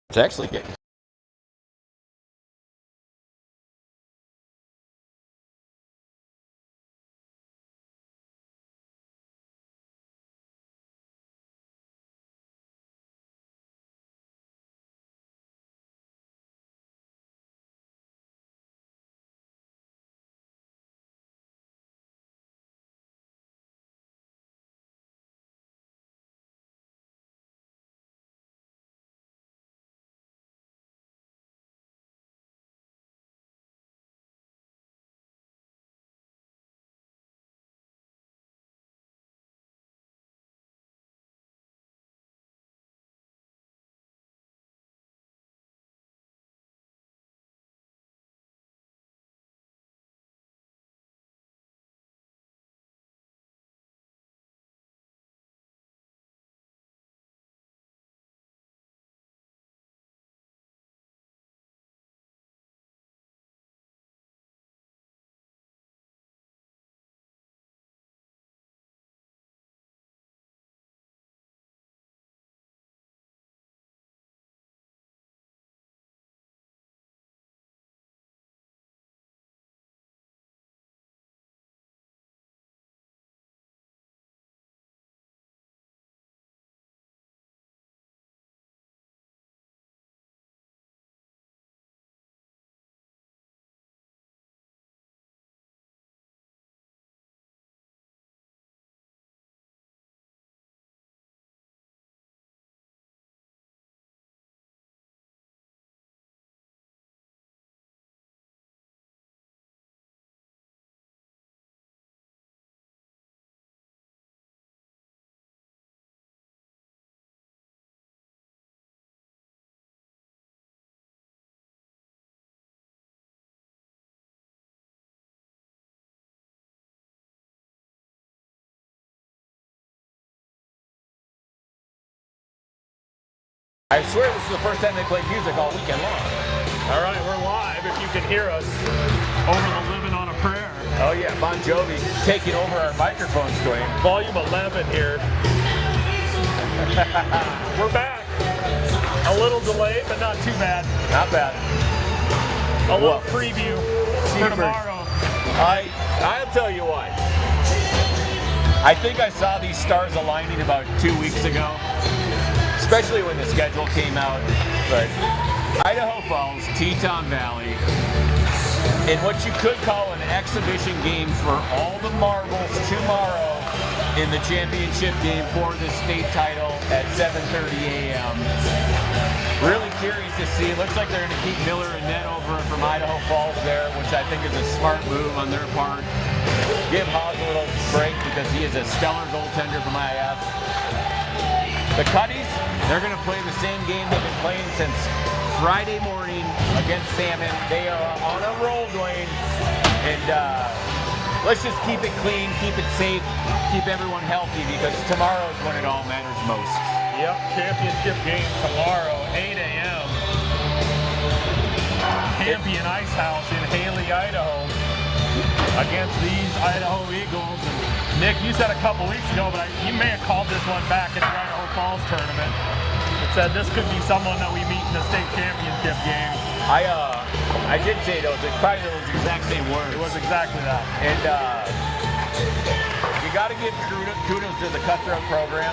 It's actually good. I swear this is the first time they played music all weekend long. All right, we're live if you can hear us over the Living on a Prayer. Oh yeah, Bon Jovi taking over our microphones, Dwayne. Volume 11 here. We're back. A little delayed, but not too bad. Not bad. A little preview for tomorrow. I'll tell you what. I think I saw these stars aligning about 2 weeks ago. Especially when the schedule came out, but Idaho Falls, Teton Valley, in what you could call an exhibition game for all the marbles tomorrow in the championship game for the state title at 7:30 a.m. Really curious to see. It looks like they're going to keep Miller and Ned over from Idaho Falls there, which I think is a smart move on their part. Give Haas a little break because he is a stellar goaltender from IF. The Cuttys, they're going to play the same game they've been playing since Friday morning against Salmon. They are on a roll, Dwayne. And let's just keep it clean, keep it safe, keep everyone healthy because tomorrow is when it all matters most. Yep, championship game tomorrow, 8 a.m. Campion Ice House in Haley, Idaho against these Idaho Eagles. And Nick, you said a couple weeks ago, but you may have called this one back in the Idaho Falls tournament. It said this could be someone that we meet in the state championship game. I did say those. It probably those exact same words. It was exactly that. And you got to give kudos to the Cutthroat program.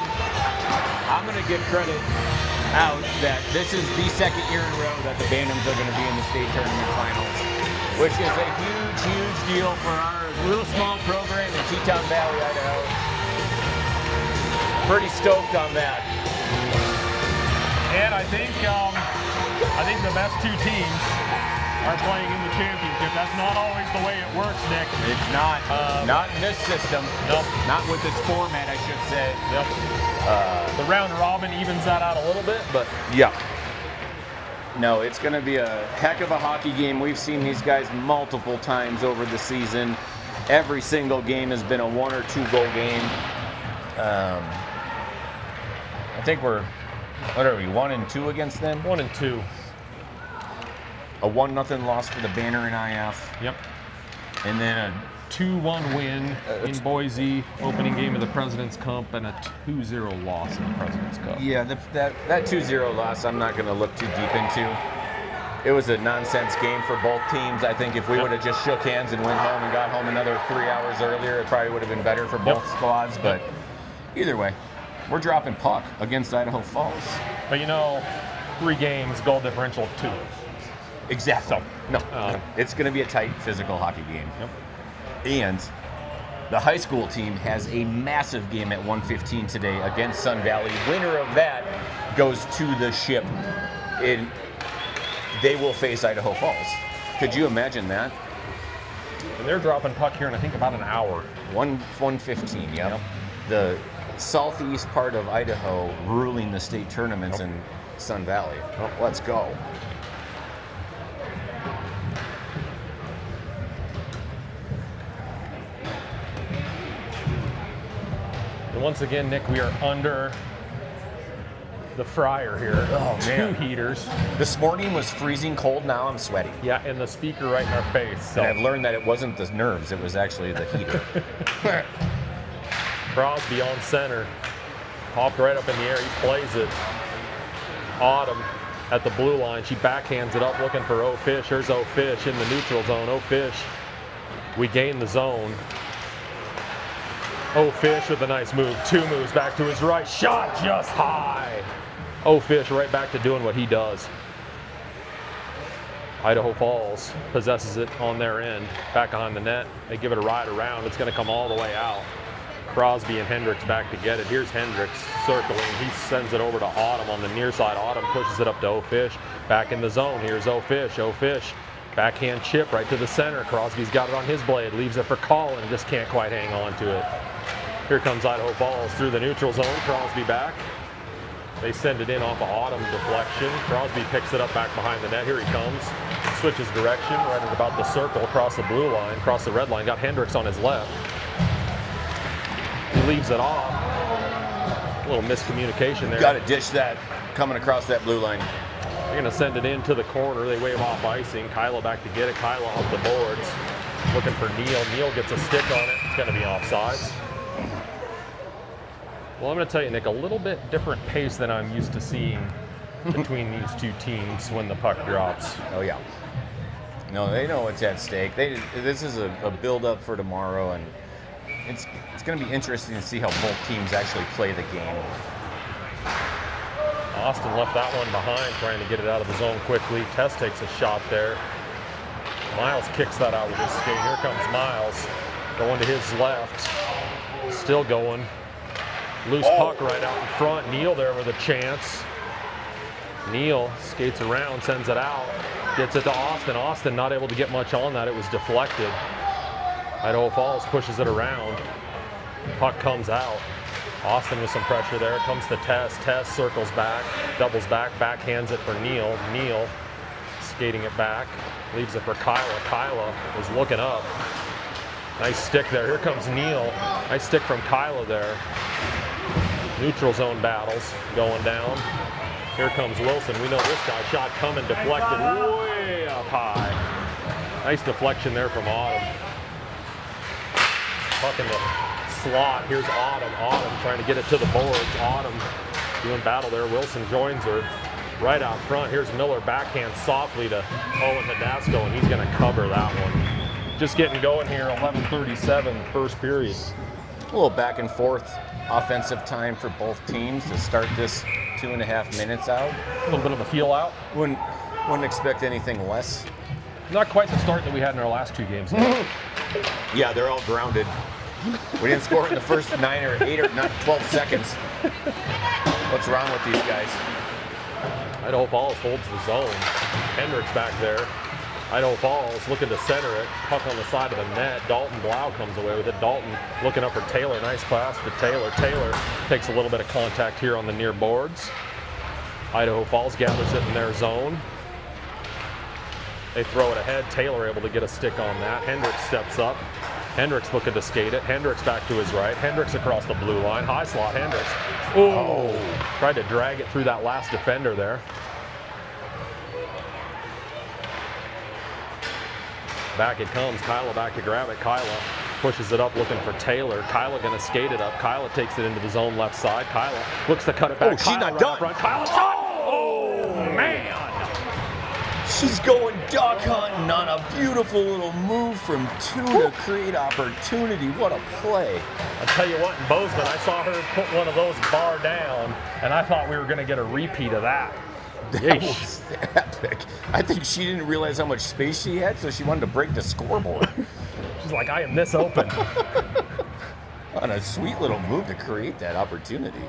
I'm going to give credit out that this is the second year in a row that the Bantams are going to be in the state tournament finals, which is a huge, huge deal for our little small program in Teton Valley, Idaho. Pretty stoked on that. And I think the best two teams are playing in the championship. That's not always the way it works, Nick. It's not. Not in this system. Nope. Not with this format, I should say. Yep. The round robin evens that out a little bit, but yeah. No, it's going to be a heck of a hockey game. We've seen these guys multiple times over the season. Every single game has been a 1 or 2 goal game. I think we're, what are we, 1 and 2 against them? 1 and 2. A 1-0 loss for the Banner in IF. Yep. And then a 2-1 win in Boise, opening game of the President's Cup, and a 2-0 loss in the President's Cup. Yeah, that 2-0 loss I'm not going to look too deep into. It was a nonsense game for both teams. I think if we would have just shook hands and went home and got home another 3 hours earlier, it probably would have been better for both squads. But either way, we're dropping puck against Idaho Falls. But you know, 3 games, goal differential 2. Exactly. No, it's going to be a tight physical hockey game. Yep. And the high school team has a massive game at 1:15 today against Sun Valley. Winner of that goes to the ship. They will face Idaho Falls. Could you imagine that? And they're dropping puck here in, I think, about an hour. 1:15, yep. The southeast part of Idaho ruling the state tournaments in Sun Valley. Let's go. And once again, Nick, we are under the fryer here. Oh, man. 2 heaters. This morning was freezing cold, now I'm sweaty. Yeah, and the speaker right in our face. So. And I've learned that it wasn't the nerves, it was actually the heater. Crosby on center. Popped right up in the air, he plays it. Autumn at the blue line, she backhands it up looking for O'Fish. Here's O'Fish in the neutral zone. O'Fish, we gain the zone. O'Fish with a nice move. 2 moves back to his right. Shot just high. O'Fish right back to doing what he does. Idaho Falls possesses it on their end. Back behind the net. They give it a ride around. It's going to come all the way out. Crosby and Hendricks back to get it. Here's Hendricks circling. He sends it over to Autumn on the near side. Autumn pushes it up to O'Fish. Back in the zone. Here's O'Fish. O'Fish. Backhand chip right to the center. Crosby's got it on his blade. Leaves it for Colin. Just can't quite hang on to it. Here comes Idaho Falls through the neutral zone. Crosby back. They send it in off of Autumn deflection. Crosby picks it up back behind the net. Here he comes. Switches direction right at about the circle across the blue line, across the red line. Got Hendricks on his left. He leaves it off. A little miscommunication there. Got to dish that coming across that blue line. They're going to send it into the corner. They wave off icing. Kyla back to get it. Kyla off the boards. Looking for Neal. Neal gets a stick on it. It's going to be offsides. Well, I'm going to tell you, Nick, a little bit different pace than I'm used to seeing between these 2 teams when the puck drops. Oh, yeah. No, they know what's at stake. This is a build-up for tomorrow, and it's going to be interesting to see how both teams actually play the game. Austin left that one behind, trying to get it out of the zone quickly. Tess takes a shot there. Miles kicks that out with his skate. Here comes Miles, going to his left. Still going. Loose puck right out in front. Neal there with a chance. Neal skates around, sends it out, gets it to Austin. Austin not able to get much on that. It was deflected. Idaho Falls pushes it around. Puck comes out. Austin with some pressure there. Comes to Tess. Tess circles back, doubles back, backhands it for Neal. Neal skating it back, leaves it for Kyla. Kyla is looking up. Nice stick there. Here comes Neal. Nice stick from Kyla there. Neutral zone battles going down. Here comes Wilson. We know this guy. Shot coming, deflected way up high. Nice deflection there from Autumn. Puck in the slot. Here's Autumn. Autumn trying to get it to the boards. Autumn doing battle there. Wilson joins her right out front. Here's Miller backhand softly to Owen Hadasco, and he's going to cover that one. Just getting going here. 11:37 first period. A little back and forth offensive time for both teams to start this 2.5 minutes out. A little bit of a feel out. Wouldn't expect anything less. Not quite the start that we had in our last 2 games. Yeah, they're all grounded. We didn't score in the first 9 or 8 or 12 seconds. What's wrong with these guys? Idaho Falls holds the zone. Hendricks back there. Idaho Falls looking to center it. Puck on the side of the net. Dalton Blau comes away with it. Dalton looking up for Taylor. Nice pass to Taylor. Taylor takes a little bit of contact here on the near boards. Idaho Falls gathers it in their zone. They throw it ahead. Taylor able to get a stick on that. Hendricks steps up. Hendricks looking to skate it. Hendricks back to his right. Hendricks across the blue line. High slot Hendricks. Oh! Tried to drag it through that last defender there. Back it comes. Kyla back to grab it. Kyla Pushes it up looking for Taylor. Kyla gonna skate it up. Kyla takes it into the zone left side. Kyla looks to cut it back. Oh, she's not right done. Front. Kyla shot. Oh, man. She's going duck hunting on a beautiful little move from 2 to create opportunity. What a play. I'll tell you what, in Bozeman, I saw her put one of those bar down, and I thought we were going to get a repeat of that. That was epic. I think she didn't realize how much space she had, so she wanted to break the scoreboard. She's like, I am this open. On a sweet little move to create that opportunity.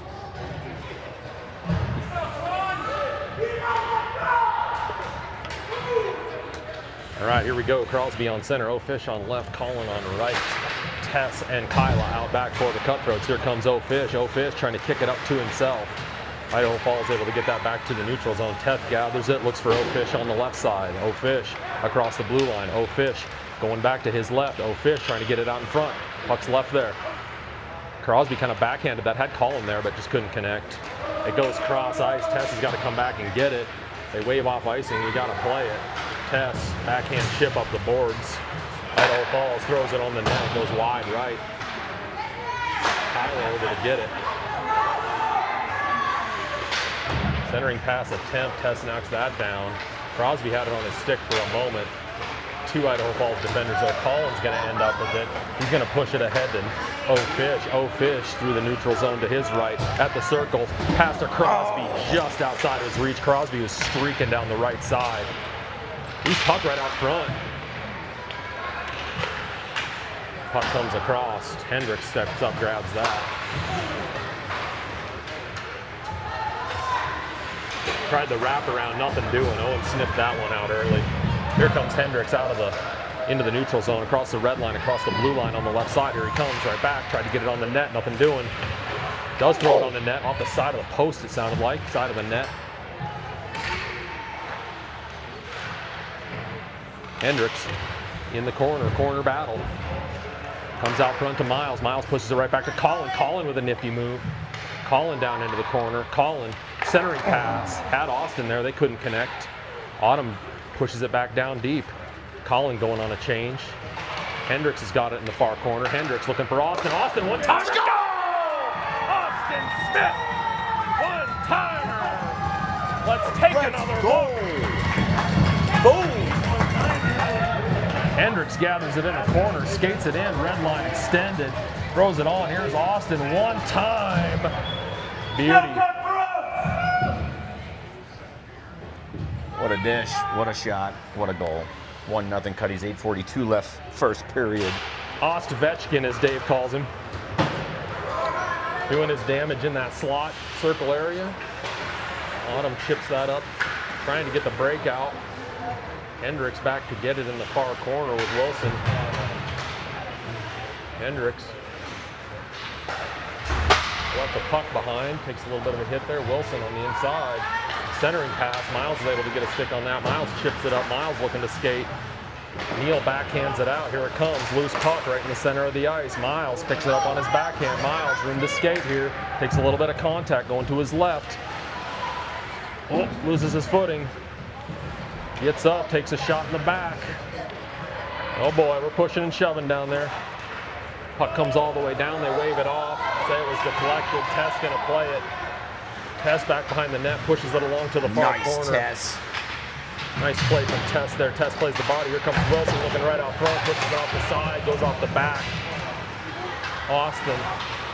All right, here we go. Crosby on center, O'Fish on left, Colin on right. Tess and Kyla out back for the cutthroats. Here comes O'Fish. O'Fish trying to kick it up to himself. Idaho Falls able to get that back to the neutral zone. Tess gathers it, looks for O'Fish on the left side. O'Fish across the blue line. O'Fish going back to his left. O'Fish trying to get it out in front. Puck's left there. Crosby kind of backhanded that, had Colin there, but just couldn't connect. It goes cross ice. Tess has got to come back and get it. They wave off icing. You got to play it. Tess, backhand chip up the boards. Idaho Falls throws it on the net, goes wide right. Kyla over to get it. Centering pass attempt, Tess knocks that down. Crosby had it on his stick for a moment. 2 Idaho Falls defenders, though. Colin's going to end up with it. He's going to push it ahead, and O'Fish through the neutral zone to his right at the circle. Pass to Crosby, just outside his reach. Crosby was streaking down the right side. He's puck right out front. Puck comes across. Hendricks steps up, grabs that. Tried the wraparound, nothing doing. Owen sniffed that one out early. Here comes Hendricks out of into the neutral zone, across the red line, across the blue line on the left side. Here he comes, right back. Tried to get it on the net, nothing doing. Does throw it on the net, off the side of the post, it sounded like, side of the net. Hendricks in the corner battle. Comes out front to Miles. Miles pushes it right back to Colin. Colin with a nifty move. Colin down into the corner. Colin centering pass. Had Austin there. They couldn't connect. Autumn pushes it back down deep. Colin going on a change. Hendricks has got it in the far corner. Hendricks looking for Austin. Austin one-timer. Go! Austin Smith. One-timer. Let's take another look. Boom. Hendricks gathers it in the corner, skates it in, red line extended, throws it on. Here's Austin, one time. Beauty. What a dish, what a shot, what a goal. 1-0 Cuttys, 8:42 left, first period. Ostvechkin, as Dave calls him. Doing his damage in that slot circle area. Autumn chips that up, trying to get the breakout. Hendricks back to get it in the far corner with Wilson. Hendricks left the puck behind, takes a little bit of a hit there. Wilson on the inside. Centering pass, Miles is able to get a stick on that. Miles chips it up, Miles looking to skate. Neal backhands it out, here it comes. Loose puck right in the center of the ice. Miles picks it up on his backhand. Miles, room to skate here. Takes a little bit of contact going to his left. Oh, loses his footing. Gets up, takes a shot in the back. Oh boy, we're pushing and shoving down there. Puck comes all the way down, they wave it off. Say it was deflected, Tess gonna play it. Tess back behind the net, pushes it along to the far corner. Tess. Nice play from Tess there. Tess plays the body, here comes Wilson looking right out front, pushes it off the side, goes off the back. Austin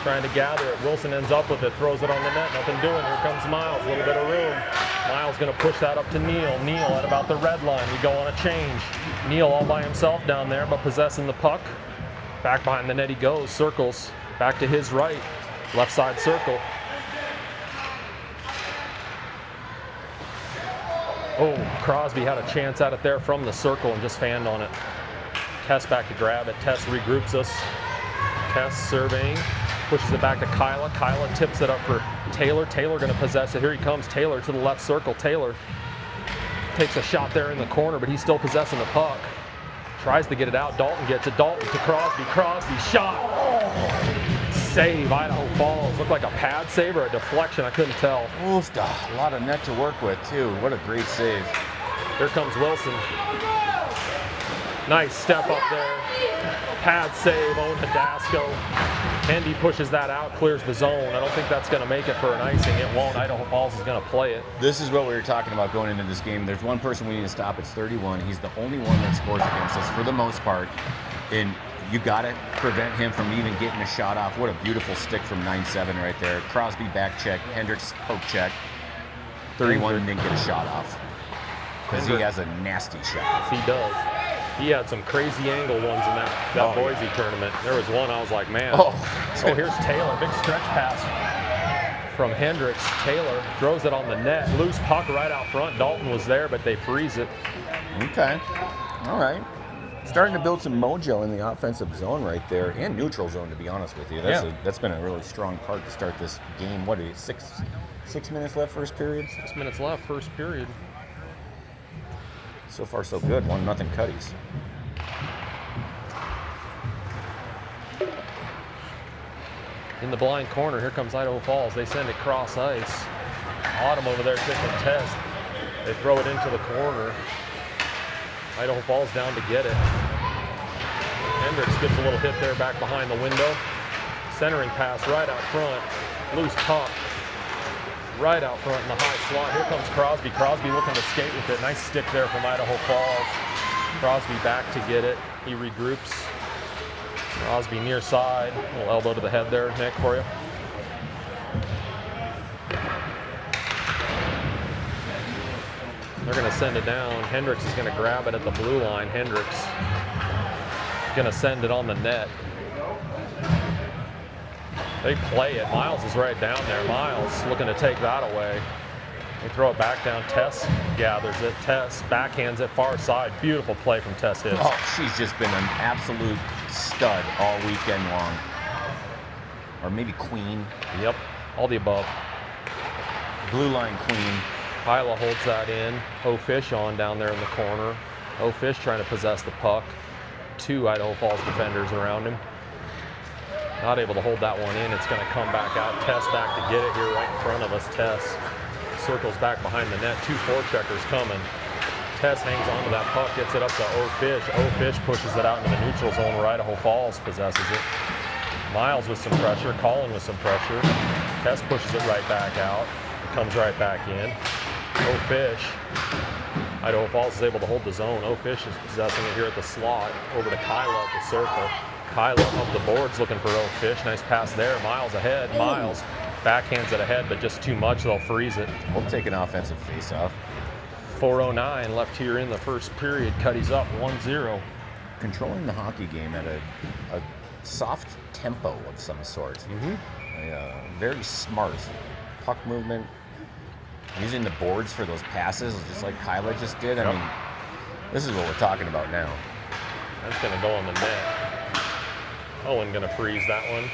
trying to gather it. Wilson ends up with it, throws it on the net, nothing doing. Here comes Miles, a little bit of room. Miles gonna push that up to Neal. Neal at about the red line. We go on a change. Neal all by himself down there, but possessing the puck. Back behind the net he goes, circles, back to his right. Left side circle. Oh, Crosby had a chance at it there from the circle and just fanned on it. Tess back to grab it. Tess regroups us. Tess surveying. Pushes it back to Kyla. Kyla tips it up for Taylor. Taylor going to possess it. Here he comes, Taylor to the left circle. Taylor takes a shot there in the corner, but he's still possessing the puck. Tries to get it out. Dalton gets it. Dalton to Crosby. Crosby shot. Oh. Save, Idaho Falls. Looked like a pad save or a deflection. I couldn't tell. Oof, a lot of net to work with, too. What a great save. Here comes Wilson. Nice step up there. Pad save, Owen Hidasco. Hendy pushes that out, clears the zone. I don't think that's going to make it for an icing. It won't. Idaho Falls is going to play it. This is what we were talking about going into this game. There's one person we need to stop. It's 31. He's the only one that scores against us for the most part. And you got to prevent him from even getting a shot off. What a beautiful stick from 9-7 right there. Crosby back check. Hendricks poke check. 31 didn't get a shot off because he has a nasty shot. He does. He had some crazy angle ones in that Boise tournament. There was one I was like, man. Oh, here's Taylor. Big stretch pass from Hendricks. Taylor throws it on the net. Loose puck right out front. Dalton was there, but they freeze it. Okay. All right. Starting to build some mojo in the offensive zone right there, and neutral zone, to be honest with you. That's been a really strong part to start this game. What are you, 6 minutes left first period? 6 minutes left first period. So far, so good. 1-0 Cuttys. In the blind corner, here comes Idaho Falls. They send it cross ice. Autumn over there taking a test. They throw it into the corner. Idaho Falls down to get it. Hendricks gets a little hit there back behind the window. Centering pass right out front. Loose puck. Right out front in the high slot. Here comes Crosby. Crosby looking to skate with it. Nice stick there from Idaho Falls. Crosby back to get it. He regroups. Crosby near side. A little elbow to the head there, Nick, for you. They're going to send it down. Hendricks is going to grab it at the blue line. Hendricks going to send it on the net. They play it. Miles is right down there. Miles looking to take that away. They throw it back down. Tess gathers it. Tess backhands it far side. Beautiful play from Tess Hibbs. Oh, she's just been an absolute stud all weekend long. Or maybe queen. Yep, all the above. Blue line queen. Kyla holds that in. O'Fish on down there in the corner. O'Fish trying to possess the puck. 2 Idaho Falls defenders around him. Not able to hold that one in. It's going to come back out. Tess back to get it here right in front of us. Tess circles back behind the net. 2 forecheckers coming. Tess hangs onto that puck, gets it up to O'Fish. O'Fish pushes it out into the neutral zone where Idaho Falls possesses it. Miles with some pressure. Colin with some pressure. Tess pushes it right back out. It comes right back in. O'Fish. Idaho Falls is able to hold the zone. O'Fish is possessing it here at the slot. Over to Kyla at the circle. Kyla up the boards looking for O'Fish. Nice pass there. Miles ahead. Miles backhands it ahead, but just too much. They'll freeze it. We'll take an offensive face-off. 4:09 left here in the first period. Cuttys up 1-0. Controlling the hockey game at a soft tempo of some sort. Very smart puck movement. Using the boards for those passes, just like Kyla just did. I mean, this is what we're talking about now. That's going to go on the net. Owen going to freeze that one.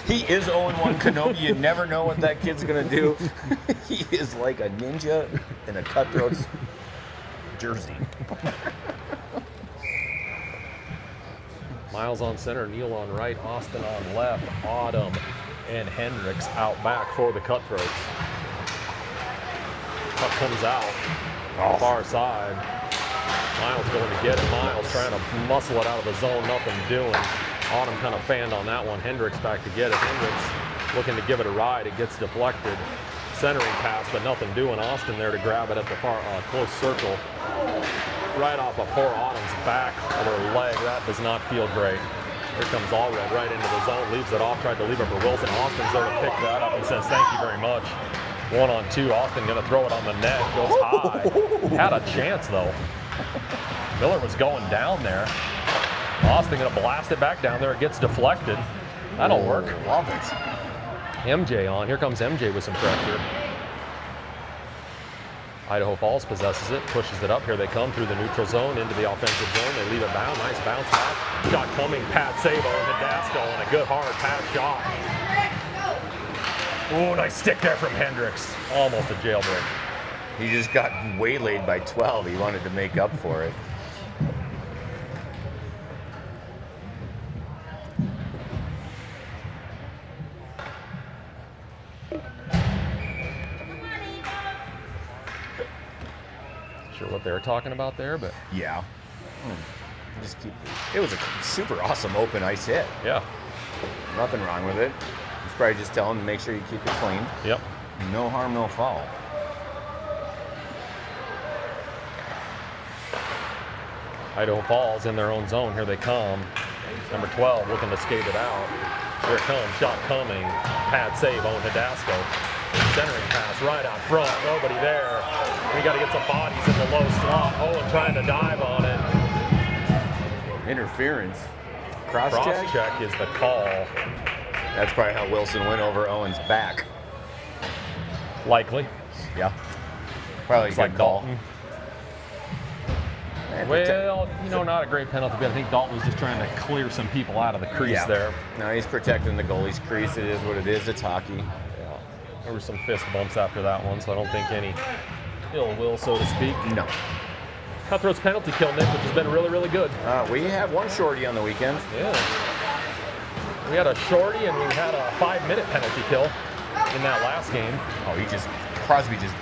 He is 0-1 Kenobi. You never know what that kid's going to do. He is like a ninja in a Cutthroats jersey. Miles on center, Neal on right, Austin on left, Autumn and Hendricks out back for the Cutthroats. Puck comes out, far side. Miles going to get it. Miles trying to muscle it out of the zone, nothing doing. Autumn kind of fanned on that one. Hendricks back to get it. Hendricks looking to give it a ride. It gets deflected. Centering pass, but nothing doing. Austin there to grab it at the far close circle. Right off of poor Autumn's back of her leg. That does not feel great. Here comes Allred right into the zone, leaves it off, tried to leave it for Wilson. Austin's there to pick that up and says, thank you very much. 1-on-2, Austin gonna throw it on the net, goes high. Had a chance though. Miller was going down there. Austin gonna blast it back down there, it gets deflected. That'll work. Love it. MJ on, here comes MJ with some pressure. Idaho Falls possesses it, pushes it up. Here they come through the neutral zone into the offensive zone. They leave it bound. Nice bounce back. Shot coming. Pat Sabo and Hidasco and a good hard pass shot. Ooh, nice stick there from Hendricks. Almost a jailbreak. He just got waylaid by 12. He wanted to make up for it. Sure what they were talking about there, but yeah. Just keep. It was a super awesome open ice hit. Yeah. Nothing wrong with it. He's probably just telling him to make sure you keep it clean. Yep. No harm, no foul. Idaho Falls in their own zone. Here they come. Number 12 looking to skate it out. Here it comes. Shot coming. Pad save on Hidasco. Centering pass right out front. Nobody there. We got to get some bodies in the low slot. Owen trying to dive on it. Interference. Cross check is the call. That's probably how Wilson went over Owen's back. Likely. Yeah. Probably It's a like good call. Dalton. Well, you know, not a great penalty, but I think Dalton was just trying to clear some people out of the crease there. No, he's protecting the goalie's crease. It is what it is. It's hockey. Yeah. There were some fist bumps after that one, so I don't think any ill will, so to speak. No. Cutthroat's penalty kill, Nick, which has been really, really good. We have one shorty on the weekend. Yeah. We had a shorty and we had a 5-minute penalty kill in that last game. Oh, Crosby just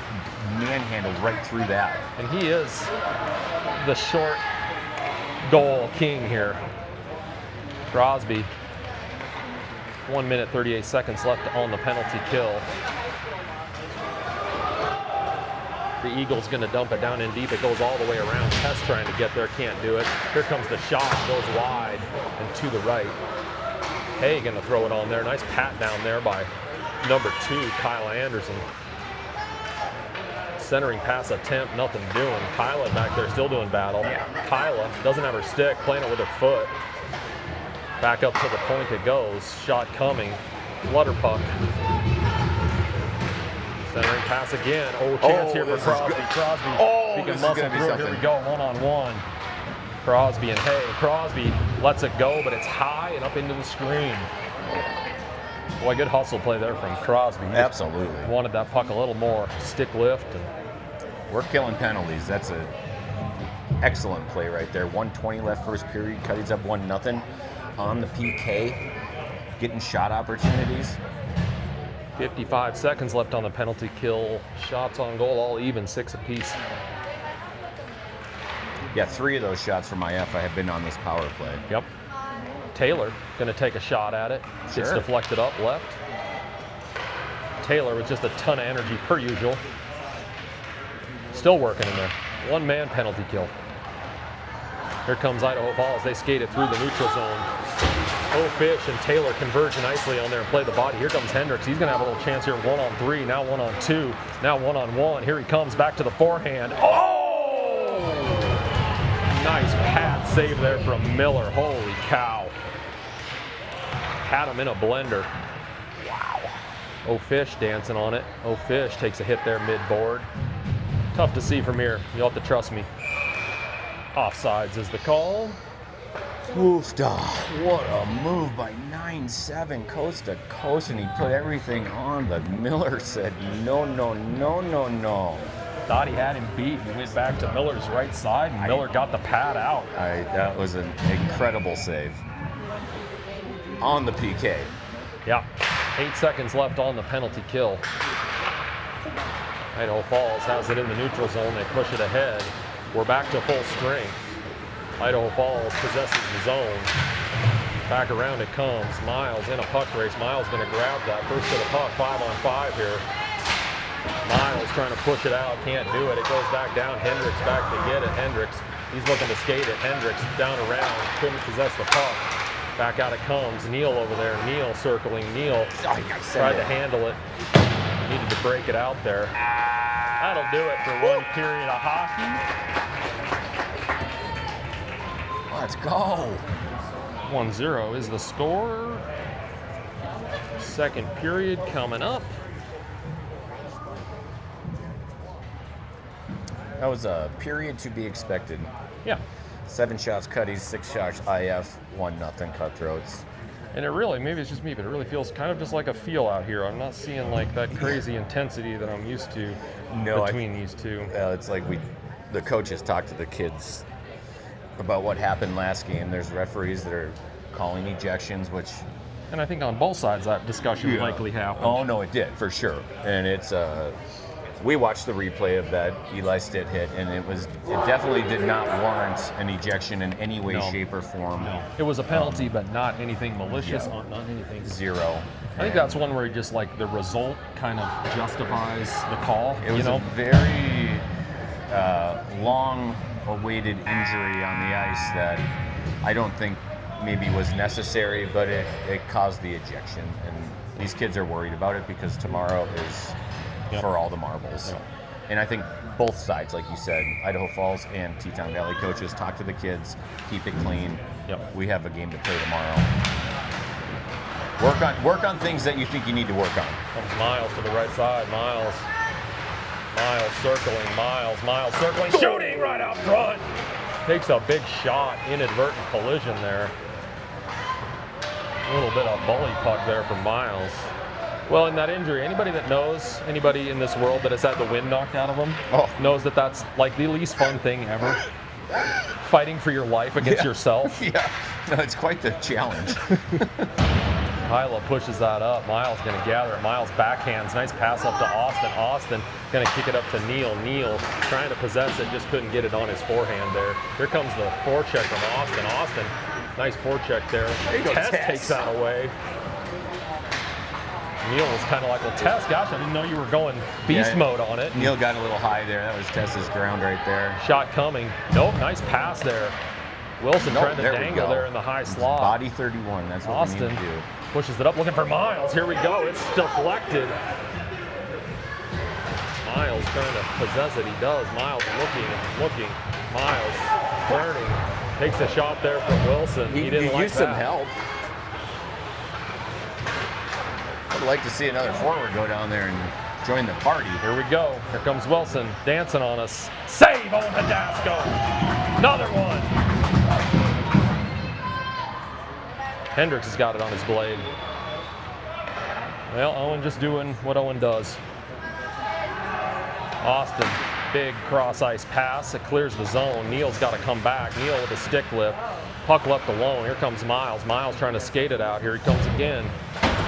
manhandled right through that. And he is the short goal king here. Crosby, 1 minute, 38 seconds left on the penalty kill. The Eagles gonna dump it down in deep. It goes all the way around. Tess trying to get there, can't do it. Here comes the shot, goes wide and to the right. Hay gonna throw it on there. Nice pat down there by number 2, Kyla Anderson. Centering pass attempt, nothing doing. Kyla back there still doing battle. Yeah. Kyla doesn't have her stick, playing it with her foot. Back up to the point it goes. Shot coming. Flutter puck. Centering pass again. Oh, chance here for Crosby. Crosby, he can muscle through it. Here we go, one-on-one. Crosby and Hay. Crosby lets it go, but it's high and up into the screen. Boy, good hustle play there from Crosby. He Absolutely. wanted that puck a little more stick lift. And we're killing penalties. That's an excellent play right there. 1:20 left first period. Cuttys up 1-0 on the PK. Getting shot opportunities. 55 seconds left on the penalty kill. Shots on goal, all even, 6 apiece. Yeah, 3 of those shots from IF have been on this power play. Yep. Taylor going to take a shot at it. Gets Sure. deflected up left. Taylor with just a ton of energy per usual. Still working in there. 1-man penalty kill. Here comes Idaho Falls. They skate it through the neutral zone. Fish and Taylor converge nicely on there and play the body. Here comes Hendricks. He's going to have a little chance here. 1-on-3, now 1-on-2, now 1-on-1. Here he comes back to the forehand. Oh! Nice pad save there from Miller. Holy cow. Had him in a blender. Wow. Fish dancing on it. Fish takes a hit there mid-board. Tough to see from here. You'll have to trust me. Offsides is the call. Woofda. What a move by 9-7 coast to coast, and he put everything on, but Miller said no, no, no, no, no. Thought he had him beat and went back to Miller's right side, and Miller got the pad out. That was an incredible save. On the PK. Yeah, 8 seconds left on the penalty kill. Idaho Falls has it in the neutral zone. They push it ahead. We're back to full strength. Idaho Falls possesses the zone. Back around it comes. Miles in a puck race. Miles going to grab that. First to the puck, 5-on-5 here. Miles trying to push it out, can't do it. It goes back down. Hendricks back to get it. Hendricks, he's looking to skate it. Hendricks down around, couldn't possess the puck. Back out it comes. Neal over there. Neal circling. Neal tried to handle it. Needed to break it out there. That'll do it for 1 period of hockey. Let's go. 1-0 is the score. Second period coming up. That was a period to be expected. Yeah. 7 shots Cuttys, 6 shots IF, 1-0 Cutthroats. And it really, maybe it's just me, but it really feels kind of just like a feel out here. I'm not seeing like that crazy intensity that I'm used to between these two. It's like the coaches talk to the kids about what happened last game. There's referees that are calling ejections, which... And I think on both sides that discussion likely happened. Oh, no, it did, for sure. And it's we watched the replay of that Eli Stitt hit, and it definitely did not warrant an ejection in any way, shape, or form. No. It was a penalty, but not anything malicious, not anything. Zero. I think that's one where you just like the result kind of justifies the call. It was a very long-awaited injury on the ice that I don't think maybe was necessary, but it caused the ejection. And these kids are worried about it because tomorrow is for all the marbles. Yep. And I think both sides, like you said, Idaho Falls and Teton Valley coaches, talk to the kids, keep it clean. Yep. We have a game to play tomorrow. Work on things that you think you need to work on. Comes Miles to the right side. Miles circling. Miles circling. Shooting right out front. Takes a big shot. Inadvertent collision there. A little bit of bully puck there from Miles. Well, in that injury, anybody that knows, anybody in this world that has had the wind knocked out of them, knows that that's like the least fun thing ever. Fighting for your life against yourself. Yeah, no, it's quite the challenge. Kyla pushes that up. Miles going to gather it. Miles backhands. Nice pass up to Austin. Austin going to kick it up to Neal. Neal trying to possess it, just couldn't get it on his forehand there. Here comes the forecheck from Austin. Austin, nice forecheck there. Tess takes that away. Neal was kind of like, well, Tess, gosh, I didn't know you were going beast mode on it. Neal got a little high there. That was Tess's ground right there. Shot coming. Nope, nice pass there. Wilson trying to dangle there in the high slot. Body 31, that's what Austin we need to do. Pushes it up, looking for Miles. Here we go, it's deflected. Miles trying to possess it, he does. Miles looking. Miles turning. Takes a shot there from Wilson. He didn't like used some help. I'd like to see another forward go down there and join the party. Here we go. Here comes Wilson dancing on us. Save on Hadasco. Another one. Hendricks has got it on his blade. Well, Owen just doing what Owen does. Austin, big cross ice pass. It clears the zone. Neal's got to come back. Neal with a stick lift. Puck left alone. Here comes Miles. Miles trying to skate it out. Here he comes again.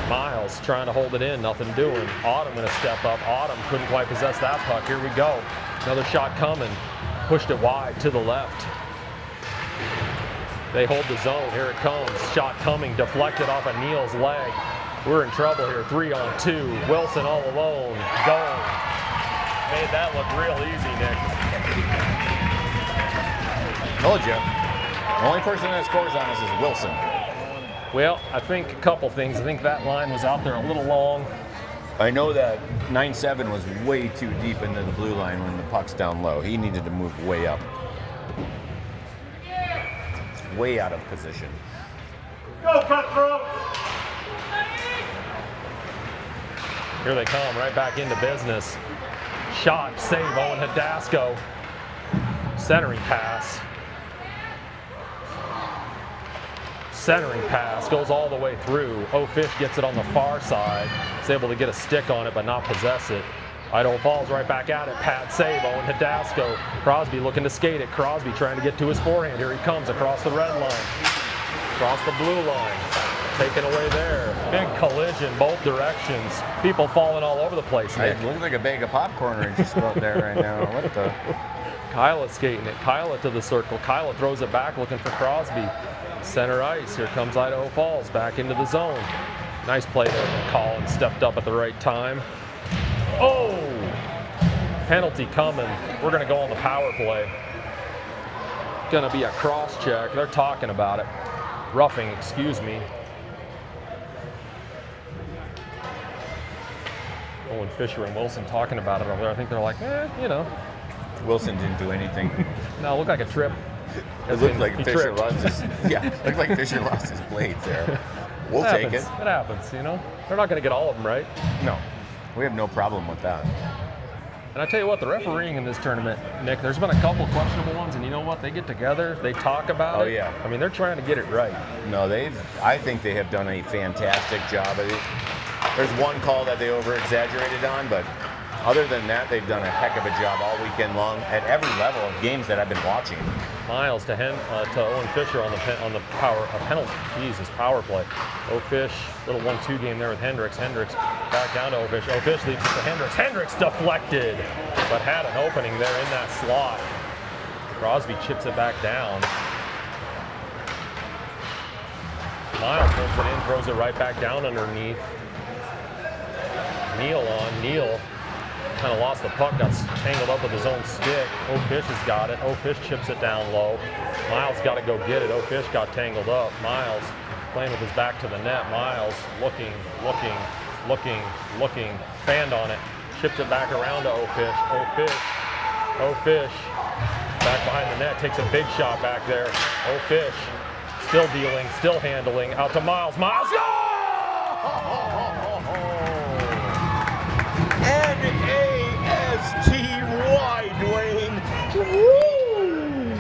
Miles trying to hold it in. Nothing doing. Autumn going to step up. Autumn couldn't quite possess that puck. Here we go. Another shot coming. Pushed it wide to the left. They hold the zone. Here it comes. Shot coming. Deflected off of Neal's leg. We're in trouble here. 3-on-2. Wilson all alone. Going. Made that look real easy, Nick. Told you. The only person that scores on us is Wilson. Well, I think a couple things. I think that line was out there a little long. I know that 9-7 was way too deep into the blue line when the puck's down low. He needed to move way up. Way out of position. Go, Cutthroat! Here they come, right back into business. Shot, save, Owen Hadasco. Centering pass. Centering pass, goes all the way through. Fish gets it on the far side. Is able to get a stick on it, but not possess it. Idaho Falls right back at it. Pad save, Owen Hadasco. Crosby looking to skate it. Crosby trying to get to his forehand. Here he comes across the red line. Across the blue line. Taken away there. Big collision both directions. People falling all over the place, Nick. It looks like a bag of popcorn right just about there right now. What the? Kyla skating it. Kyla to the circle. Kyla throws it back looking for Crosby. Center ice. Here comes Idaho Falls back into the zone. Nice play there from Collins. Stepped up at the right time. Oh! Penalty coming. We're going to go on the power play. Going to be a cross check. They're talking about it. Roughing, excuse me. Owen Fisher and Wilson talking about it over there. I think they're like, you know. Wilson didn't do anything. No, it looked like a trip. It looked like Fisher lost his, looked like Fisher lost his blades there. We'll take it. It happens, you know. They're not going to get all of them right. No, we have no problem with that. And I tell you what, the refereeing in this tournament, Nick, there's been a couple questionable ones, and you know what? They get together, they talk about it. Oh, yeah. I mean, they're trying to get it right. No, I think they have done a fantastic job. There's one call that they over-exaggerated on, but other than that, they've done a heck of a job all weekend long at every level of games that I've been watching. Miles to Owen Fisher on the power penalty. Jesus, power play. Fish, little 1-2 game there with Hendricks. Hendricks back down to Fish. Fish leads it to Hendricks. Hendricks deflected, but had an opening there in that slot. Crosby chips it back down. Miles holds it in, throws it right back down underneath. Neal on. Neal kind of lost the puck, got tangled up with his own stick. Fish has got it. Fish chips it down low. Miles got to go get it. Fish got tangled up. Miles playing with his back to the net. Miles looking, fanned on it. Chipped it back around to Fish back behind the net, takes a big shot back there. Fish still dealing, still handling, out to Miles. Miles, N-A-S-T-Y, Dwayne. Woo!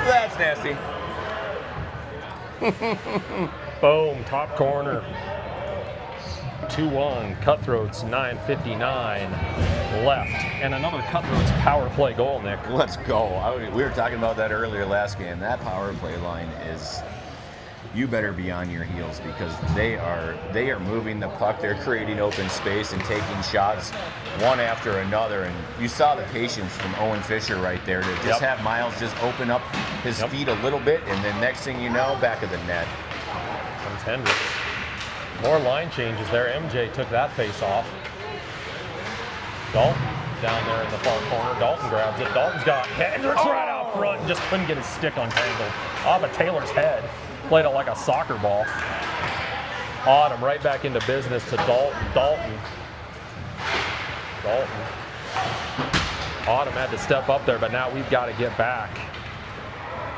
That's nasty. Boom, top corner. 2-1, Cutthroats, 9:59 left. And another Cutthroats power play goal, Nick. Let's go. We were talking about that earlier last game. That power play line is, you better be on your heels, because they are moving the puck. They're creating open space and taking shots one after another. And you saw the patience from Owen Fisher right there to just have Miles just open up his feet a little bit, and then next thing you know, back of the net. Comes Hendricks. More line changes there. MJ took that face off. Dalton down there in the far corner. Dalton grabs it. Dalton's got Hendricks right out front. Just couldn't get his stick untangled. Off of Taylor's head. Played it like a soccer ball. Autumn right back into business to Dalton. Autumn had to step up there, but now we've got to get back.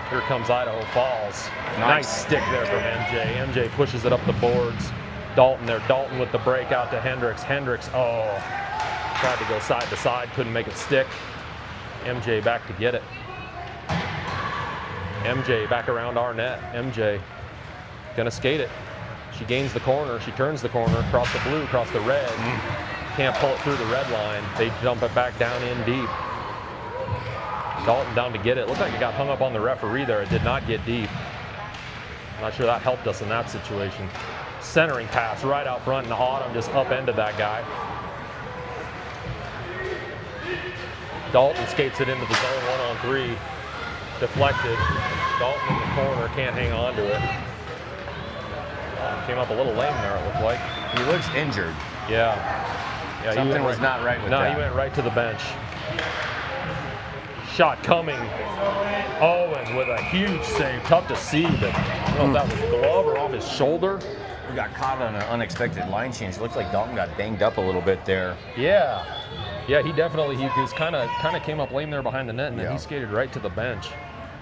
Here comes Idaho Falls. Nice stick there from MJ. MJ pushes it up the boards. Dalton there. Dalton with the break out to Hendricks. Hendricks, tried to go side to side, couldn't make it stick. MJ back to get it. MJ back around our net. MJ gonna skate it. She gains the corner. She turns the corner across the blue, across the red. Can't pull it through the red line. They dump it back down in deep. Dalton down to get it. Looked like it got hung up on the referee there. It did not get deep. I'm not sure that helped us in that situation. Centering pass right out front, and Autumn just upended that guy. Dalton skates it into the zone 1-on-3. Deflected. Dalton in the corner, can't hang on to it. Came up a little lame there, it looked like. He looks injured. Yeah. Something was not right with that. No, he went right to the bench. Shot coming. Owen with a huge save. Tough to see, but I don't know if that was glove or off his shoulder. We got caught on an unexpected line change. Looks like Dalton got banged up a little bit there. Yeah, he definitely, he was kind of came up lame there behind the net, and then he skated right to the bench.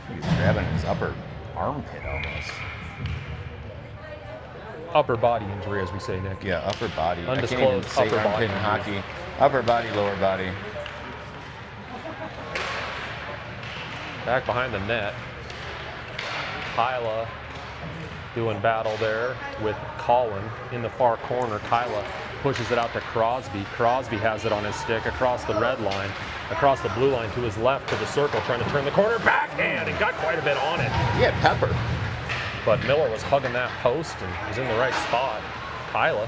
He was grabbing his upper armpit almost. Upper body injury, as we say, Nick. Yeah, upper body. Undisclosed I can't even say upper armpit body in hockey. Upper body, lower body. Back behind the net. Kyla doing battle there with Colin in the far corner. Kyla pushes it out to Crosby. Crosby has it on his stick across the red line, across the blue line to his left to the circle, trying to turn the corner. Backhand, and got quite a bit on it. He had pepper. But Miller was hugging that post and was in the right spot. Kyla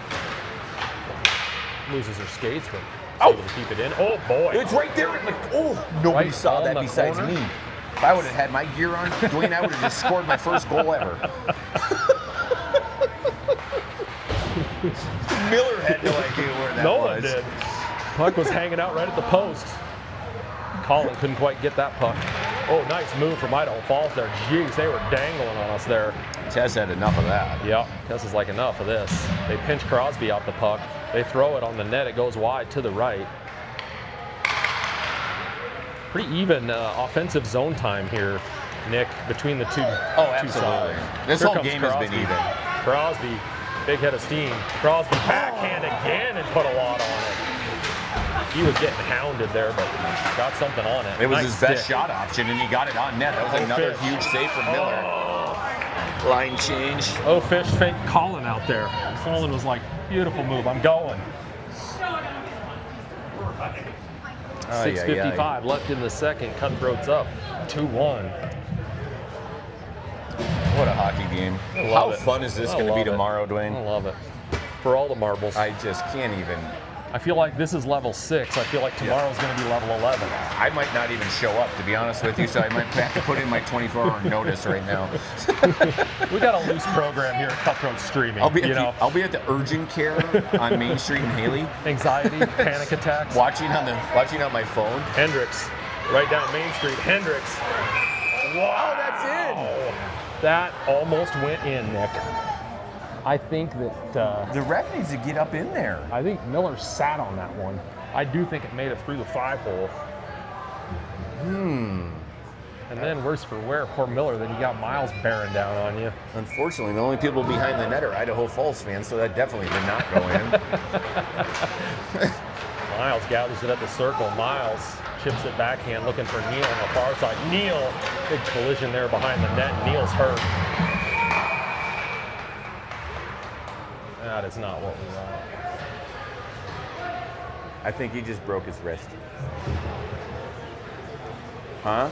loses her skates, but able to keep it in. Oh boy. It's right there. Nobody Right saw on that the besides corner. me. If I would have had my gear on, Dwayne, I would have just scored my first goal ever. Miller had no idea where that No was. one did. Puck was hanging out right at the post. Colin couldn't quite get that puck. Oh, nice move from Idaho Falls there. Jeez, they were dangling on us there. Tess had enough of that. Yep, Tess is like enough of this. They pinch Crosby off the puck. They throw it on the net. It goes wide to the right. Pretty even offensive zone time here, Nick, between the two Absolutely. sides. This Here whole comes game has been Crosby. even. Crosby, big head of steam. Crosby backhand again and put a lot on it. He was getting hounded there, but got something on it. It was Nice his best stick. shot option, and he got it on net. That was another Fish. huge save from Miller. Line change. Fish faked Colin out there. Colin was like, beautiful move, I'm going. 6:55 left in the second. Cutthroats up 2-1. What a hockey game. How fun is this going to be tomorrow, Dwayne? I love it. For all the marbles. I just can't even. I feel like this is level 6. I feel like tomorrow's going to be level 11. I might not even show up, to be honest with you, so I might have to put in my 24-hour notice right now. We got a loose program here at Cutthroat Streaming. I'll be at the urgent care on Main Street in Haley. Anxiety, panic attacks. Watching on my phone. Hendricks, right down Main Street. Hendricks. Wow, that's in. That almost went in, Nick. I think that the ref needs to get up in there. I think Miller sat on that one. I do think it made it through the 5-hole. And then worse for wear, poor Miller. Then you got Miles bearing down on you. Unfortunately, the only people behind the net are Idaho Falls fans, so that definitely did not go in. Miles gathers it at the circle. Miles chips it backhand, looking for Neal on the far side. Neal, big collision there behind the net. Neal's hurt. That is not what we want. I think he just broke his wrist. Huh?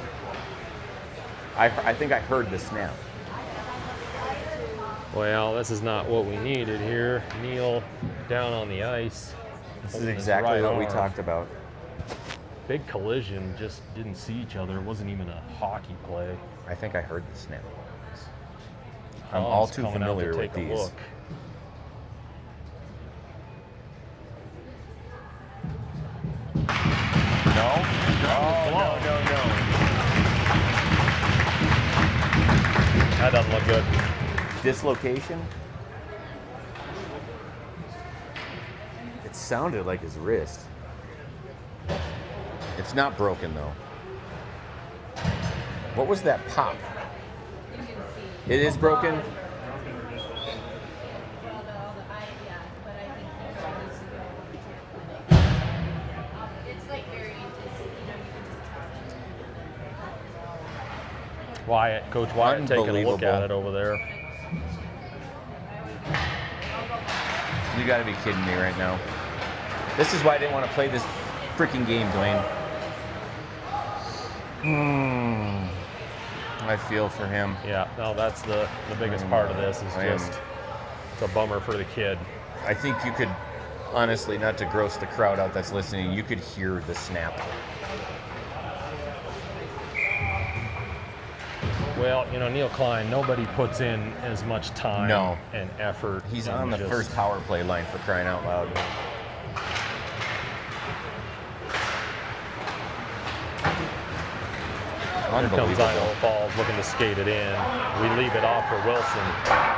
I think I heard the snap. Well, this is not what we needed here. Neal down on the ice. This is exactly what we talked about. Big collision, just didn't see each other. It wasn't even a hockey play. I think I heard the snap. I'm all too familiar with these. Look. No? No. That doesn't look good. Dislocation? It sounded like his wrist. It's not broken though. What was that pop? It is broken? Wyatt, Coach Wyatt taking a look at it over there. You gotta be kidding me right now. This is why I didn't want to play this freaking game, Dwayne. I feel for him. Yeah, no, that's the biggest part of this is just it's a bummer for the kid. I think you could, honestly, not to gross the crowd out that's listening, you could hear the snap. Well, you know, Neal Klein, nobody puts in as much time and effort. He's on the first power play line, for crying out loud. Here comes Idaho Falls looking to skate it in. We leave it off for Wilson.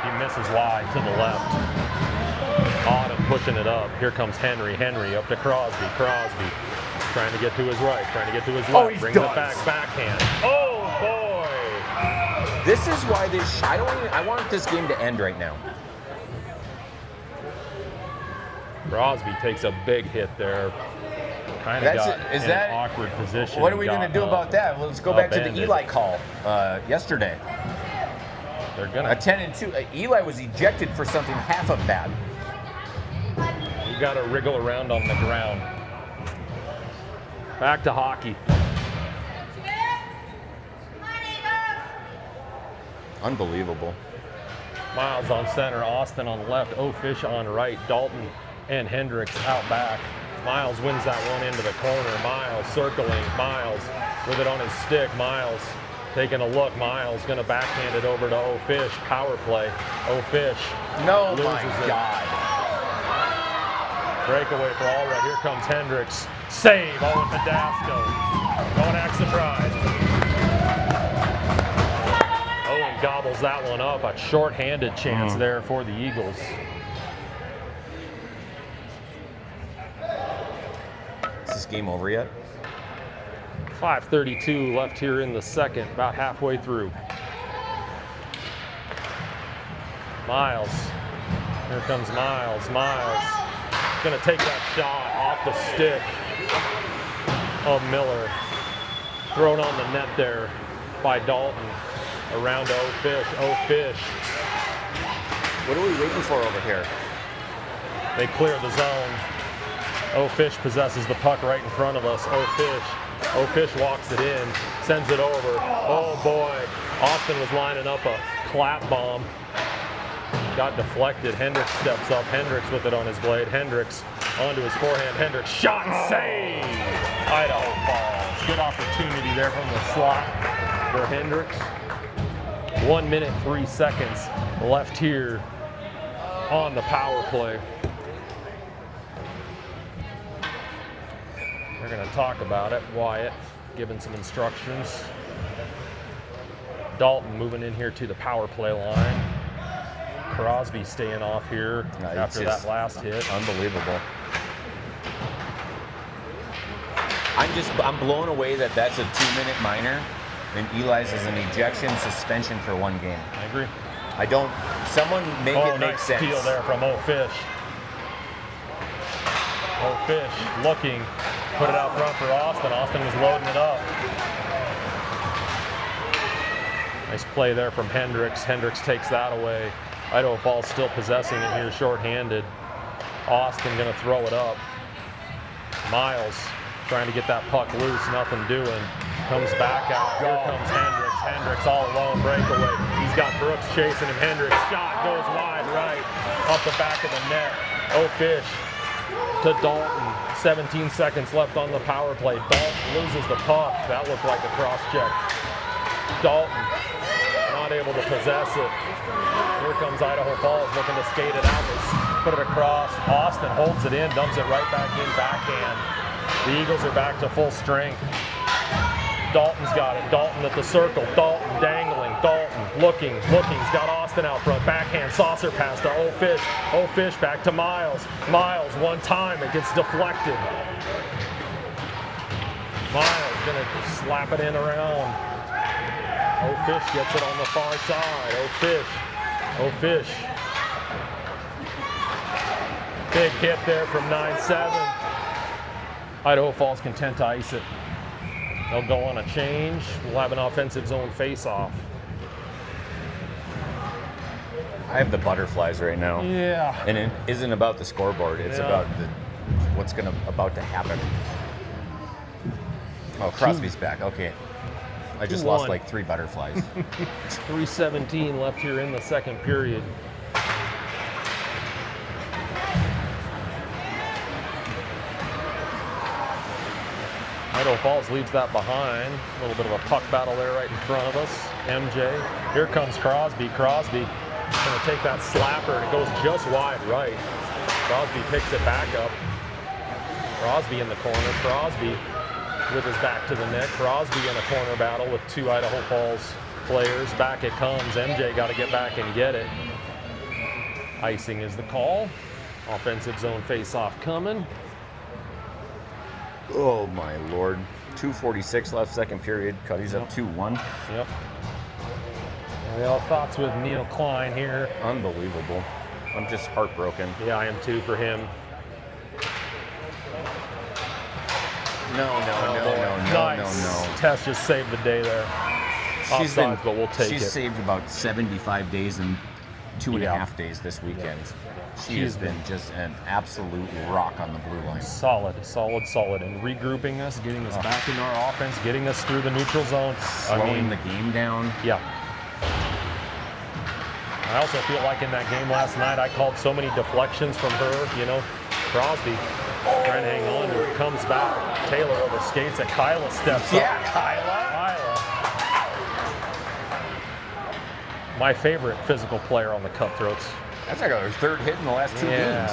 He misses wide to the left. Autumn pushing it up. Here comes Henry. Henry up to Crosby. Crosby trying to get to his right, trying to get to his left. Brings it back, backhand. Oh, boy. This is why I want this game to end right now. Crosby takes a big hit there. Kind of got in an awkward position. What are we going to do about that? Well, let's go back to the Eli call yesterday. They're going to 10-2. Eli was ejected for something half of that. You got to wriggle around on the ground. Back to hockey. Unbelievable. Miles on center, Austin on left, O'Fish on right, Dalton and Hendricks out back. Miles wins that one into the corner. Miles circling. Miles with it on his stick. Miles taking a look. Miles going to backhand it over to O'Fish. Power play. O'Fish loses it. God. Breakaway for Allred. Here comes Hendricks. Save. Owen Tedasco. Don't act surprised. Owen gobbles that one up. A short-handed chance there for the Eagles. Is this game over yet? 5:32 left here in the second, about halfway through. Miles. Here comes Miles. Miles going to take that shot off the stick of Miller. Thrown on the net there by Dalton. Around to O'Fish. O'Fish. What are we waiting for over here? They clear the zone. Fish possesses the puck right in front of us. Fish walks it in, sends it over. Oh boy, Austin was lining up a clap bomb. Got deflected. Hendricks steps up. Hendricks with it on his blade. Hendricks onto his forehand. Hendricks shot and save. Idaho Falls. Good opportunity there from the slot for Hendricks. 1 minute, 3 seconds left here on the power play. We're going to talk about it. Wyatt giving some instructions. Dalton moving in here to the power play line. Crosby staying off here after that last hit. Unbelievable. I'm blown away that that's a 2-minute minor and Eli's is an ejection suspension for 1 game. I agree. Someone make it make nice sense. Steal there from Fish. Fish looking, put it out front for Austin. Austin was loading it up. Nice play there from Hendricks. Hendricks takes that away. Idaho Falls still possessing it here, shorthanded. Austin gonna throw it up. Miles trying to get that puck loose, nothing doing. Comes back out, here comes Hendricks. Hendricks all alone, breakaway. He's got Brooks chasing him. Hendricks shot goes wide right, up the back of the net. Fish to Dalton. 17 seconds left on the power play. Dalton loses the puck. That looked like a cross check. Dalton not able to possess it. Here comes Idaho Falls looking to skate it out. They put it across. Austin holds it in, dumps it right back in, backhand. The Eagles are back to full strength. Dalton's got it. Dalton at the circle. Dalton dangling. Dalton looking. He's got Austin out front. Backhand saucer pass to Fish. Fish back to Miles. Miles one time. It gets deflected. Miles gonna slap it in around. Fish gets it on the far side. Fish. Big hit there from 9-7. Idaho Falls content to ice it. They'll go on a change. We'll have an offensive zone face-off. I have the butterflies right now. Yeah. And it isn't about the scoreboard. It's about what's about to happen. Oh, Crosby's back. Okay. I just lost like 3 butterflies. 3:17 left here in the second period. Idaho Falls leaves that behind. A little bit of a puck battle there right in front of us. MJ. Here comes Crosby. Crosby going to take that slapper, and it goes just wide right. Crosby picks it back up. Crosby in the corner. Crosby with his back to the net. Crosby in a corner battle with 2 Idaho Falls players. Back it comes. MJ got to get back and get it. Icing is the call. Offensive zone face-off coming. Oh my Lord. 2:46 left, second period. Cuttys up 2-1. Yep. Well, thoughts with Neil Klein here. Unbelievable. I'm just heartbroken. Yeah, I am too for him. No. Tess just saved the day there. Offsides, but we'll take it. She's saved about 75 days and 2.5 days this weekend. She has been just an absolute rock on the blue line. Solid. And regrouping us, getting us back into our offense, getting us through the neutral zone. Slowing the game down. Yeah. I also feel like in that game last night, I called so many deflections from her, Crosby trying to hang on to it, comes back. Taylor over skates it. Kyla steps up. Yeah, Kyla. My favorite physical player on the Cutthroats. That's like her 3rd hit in the last 2 games.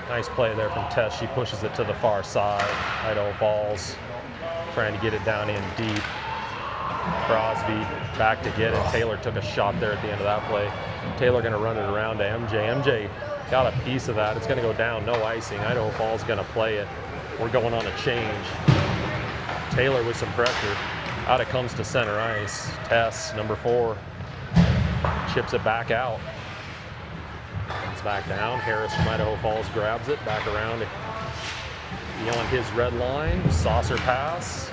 Nice play there from Tess. She pushes it to the far side. Idaho Falls trying to get it down in deep. Crosby back to get it. Taylor took a shot there at the end of that play. Taylor going to run it around to MJ. MJ got a piece of that. It's going to go down. No icing. Idaho Falls going to play it. We're going on a change. Taylor with some pressure. Out it comes to center ice. Tess, number 4, chips it back out. Comes back down. Harris from Idaho Falls grabs it. Back around beyond his red line. Saucer pass.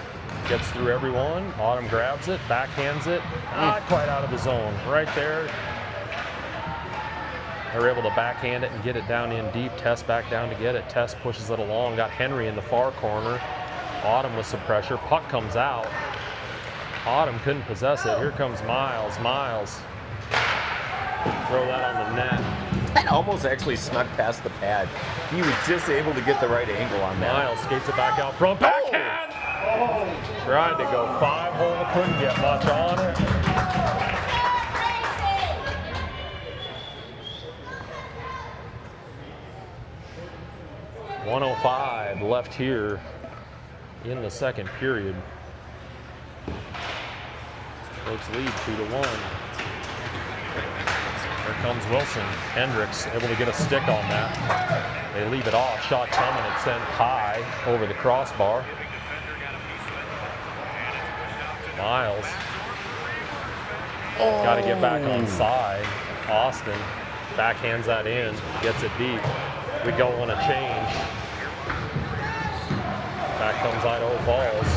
Gets through everyone. Autumn grabs it. Backhands it. Not quite out of the zone. Right there. They're able to backhand it and get it down in deep. Tess back down to get it. Tess pushes it along. Got Henry in the far corner. Autumn with some pressure. Puck comes out. Autumn couldn't possess it. Here comes Miles. Miles. Throw that on the net. That almost actually snuck past the pad. He was just able to get the right angle on that. Miles skates it back out front. Backhand! Tried to go 5-hole. Couldn't get much on it. .105 left here in the second period. Folks lead 2-1. Here comes Wilson. Hendricks able to get a stick on that. They leave it off. Shot coming. It's sent high over the crossbar. Miles. Got to get back on side. Austin backhands that in. Gets it deep. We go on a change. Back comes Idaho Falls.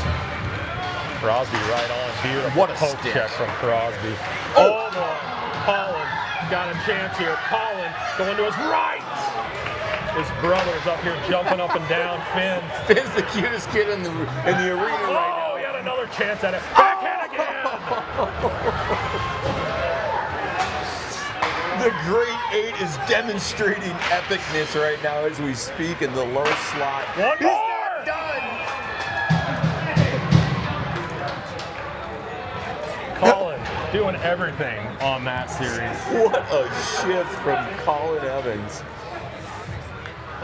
Crosby right on. Beautiful What a poke stick. check from Crosby. Oh, no. Colin got a chance here. Colin going to his right. His brother's up here jumping up and down. Finn. Finn's the cutest kid in the arena right now. Oh, he had another chance at it. Backhand again. The Great Eight is demonstrating epicness right now as we speak in the low slot. One He's more. not done. Colin doing everything on that series. What a shift from Colin Evans.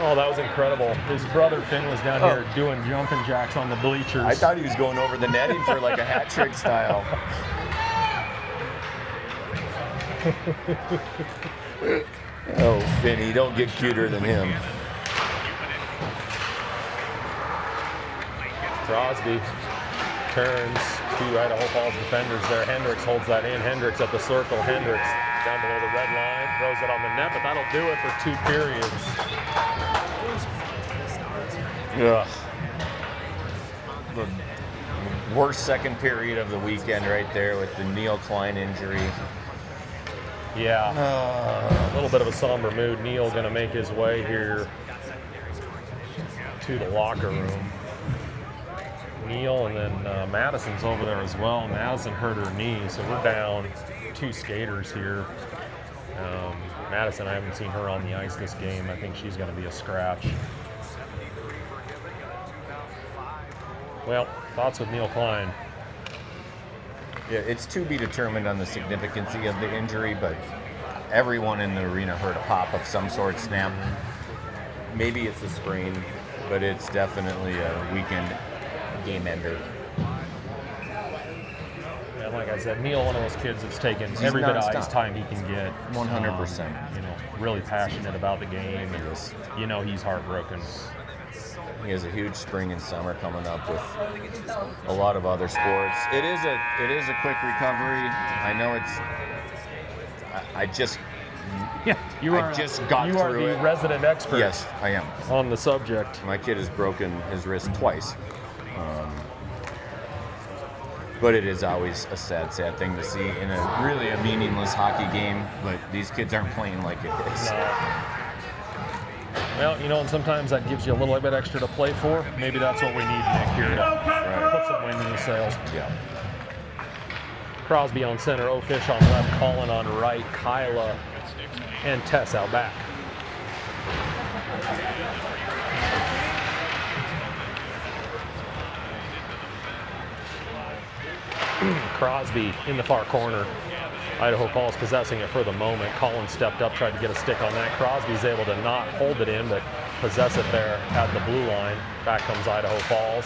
Oh, that was incredible. His brother Finn was down here doing jumping jacks on the bleachers. I thought he was going over the netting for like a hat trick style. Oh, Finney, don't get cuter than him. Crosby turns to Idaho Falls defenders there. Hendricks holds that in. Hendricks at the circle. Hendricks down below the red line. Throws it on the net, but that'll do it for 2 periods. Ugh. The worst second period of the weekend right there with the Neil Klein injury. Yeah, a little bit of a somber mood. Neil going to make his way here to the locker room. Neil and then Madison's over there as well. Madison hurt her knee, so we're down 2 skaters here. Madison, I haven't seen her on the ice this game. I think she's going to be a scratch. Well, thoughts with Neil Klein? Yeah, it's to be determined on the significance of the injury, but everyone in the arena heard a pop of some sort snap. Maybe it's a sprain, but it's definitely a weekend game ender. And like I said, Neil, one of those kids that's taken every bit of ice time he can get. 100%. Really passionate about the game. And he's heartbroken. He has a huge spring and summer coming up with a lot of other sports. It is a quick recovery. I know I just got you through are the it. resident expert. Yes, I am. On the subject. My kid has broken his wrist twice. But it is always a sad thing to see in a really a meaningless hockey game. But these kids aren't playing like it is. No. Well, and sometimes that gives you a little bit extra to play for. Maybe that's what we need, Nick, here to put some wind in the sails. Yeah. Crosby on center, O'Fish on left, Colin on right, Kyla and Tess out back. Crosby in the far corner. Idaho Falls possessing it for the moment. Colin stepped up, tried to get a stick on that. Crosby's able to not hold it in, but possess it there at the blue line. Back comes Idaho Falls.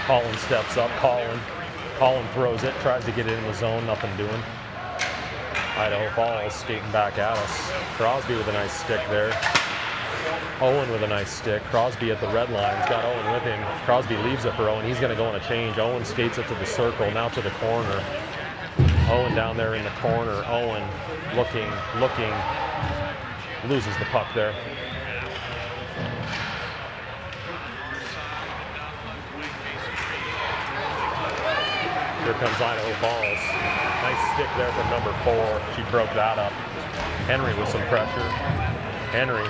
Colin steps up. Colin throws it, tries to get it in the zone, nothing doing. Idaho Falls skating back at us. Crosby with a nice stick there. Owen with a nice stick. Crosby at the red line. He's got Owen with him. Crosby leaves it for Owen. He's going to go on a change. Owen skates it to the circle, now to the corner. Owen down there in the corner. Owen looking, loses the puck there. Here comes Idaho Falls. Nice stick there from number 4. She broke that up. Henry with some pressure. Henry.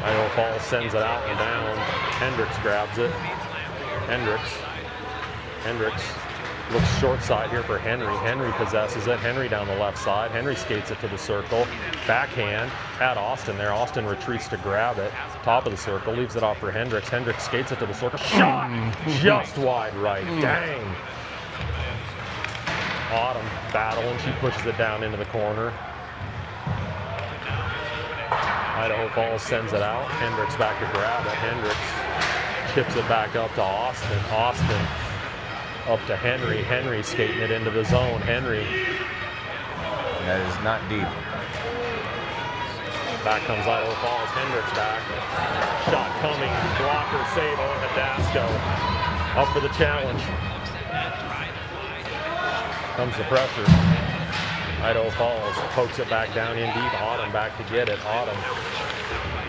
Idaho Falls sends it out and down. Hendricks grabs it. Hendricks looks short side here for Henry. Henry possesses it. Henry down the left side. Henry skates it to the circle. Backhand at Austin there. Austin retreats to grab it. Top of the circle. Leaves it off for Hendricks. Hendricks skates it to the circle. Shot! Just wide right. Dang. Autumn battling. She pushes it down into the corner. Idaho Falls sends it out. Hendricks back to grab it. Hendricks chips it back up to Austin. Austin up to Henry. Henry skating it into the zone. Henry. That is not deep. Back comes Idaho Falls. Hendricks back. Shot coming. Blocker save on Hadasco. Up for the challenge. Comes the pressure. Idaho Falls pokes it back down in deep. Autumn back to get it. Autumn.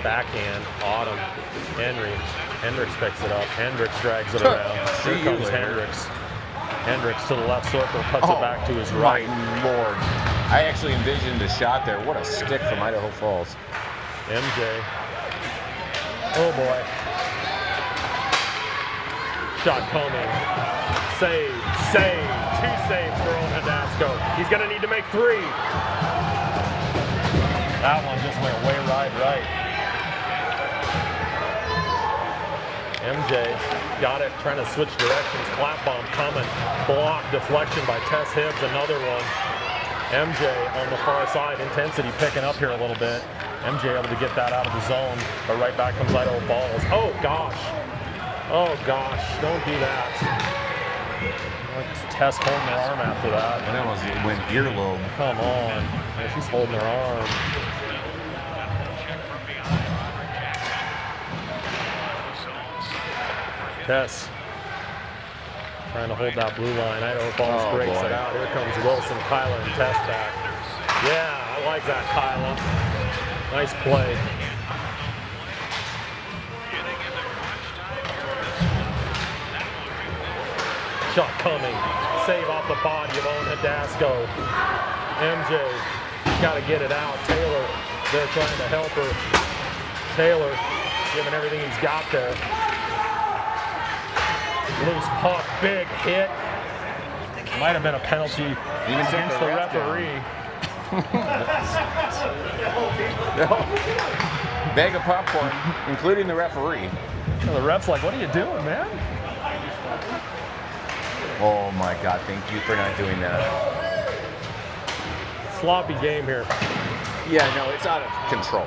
Backhand. Autumn. Henry. Hendricks picks it up. Hendricks drags it around. Here comes Hendricks. Hendricks to the left circle. Cuts it back to his right. My Lord. I actually envisioned a shot there. What a stick from Idaho Falls. MJ. Oh boy. Shot coming. Save. Save. 2 saves for old Hadasco. He's going to need to make 3. That one just went way right. MJ got it, trying to switch directions. Clap bomb coming. Block, deflection by Tess Hibbs. Another one. MJ on the far side. Intensity picking up here a little bit. MJ able to get that out of the zone. But right back comes Idaho Falls. Oh, gosh. Oh, gosh. Don't do that. Tess holding her arm after that. And it almost went earlobe. Come on. Yeah, she's holding her arm. Tess trying to hold that blue line. Idaho Falls breaks it out. Here comes Wilson, Kyla, and Tess back. Yeah, I like that, Kyla. Nice play. Shot coming. Save off the body of Owen Hadasco. MJ got to get it out. Taylor, they're trying to help her. Taylor giving everything he's got there. Loose puck, big hit. Might have been a penalty against the referee. Bag of popcorn, including the referee. The ref's like, what are you doing, man? Oh my God, thank you for not doing that. Sloppy game here. Yeah, no, it's out of control.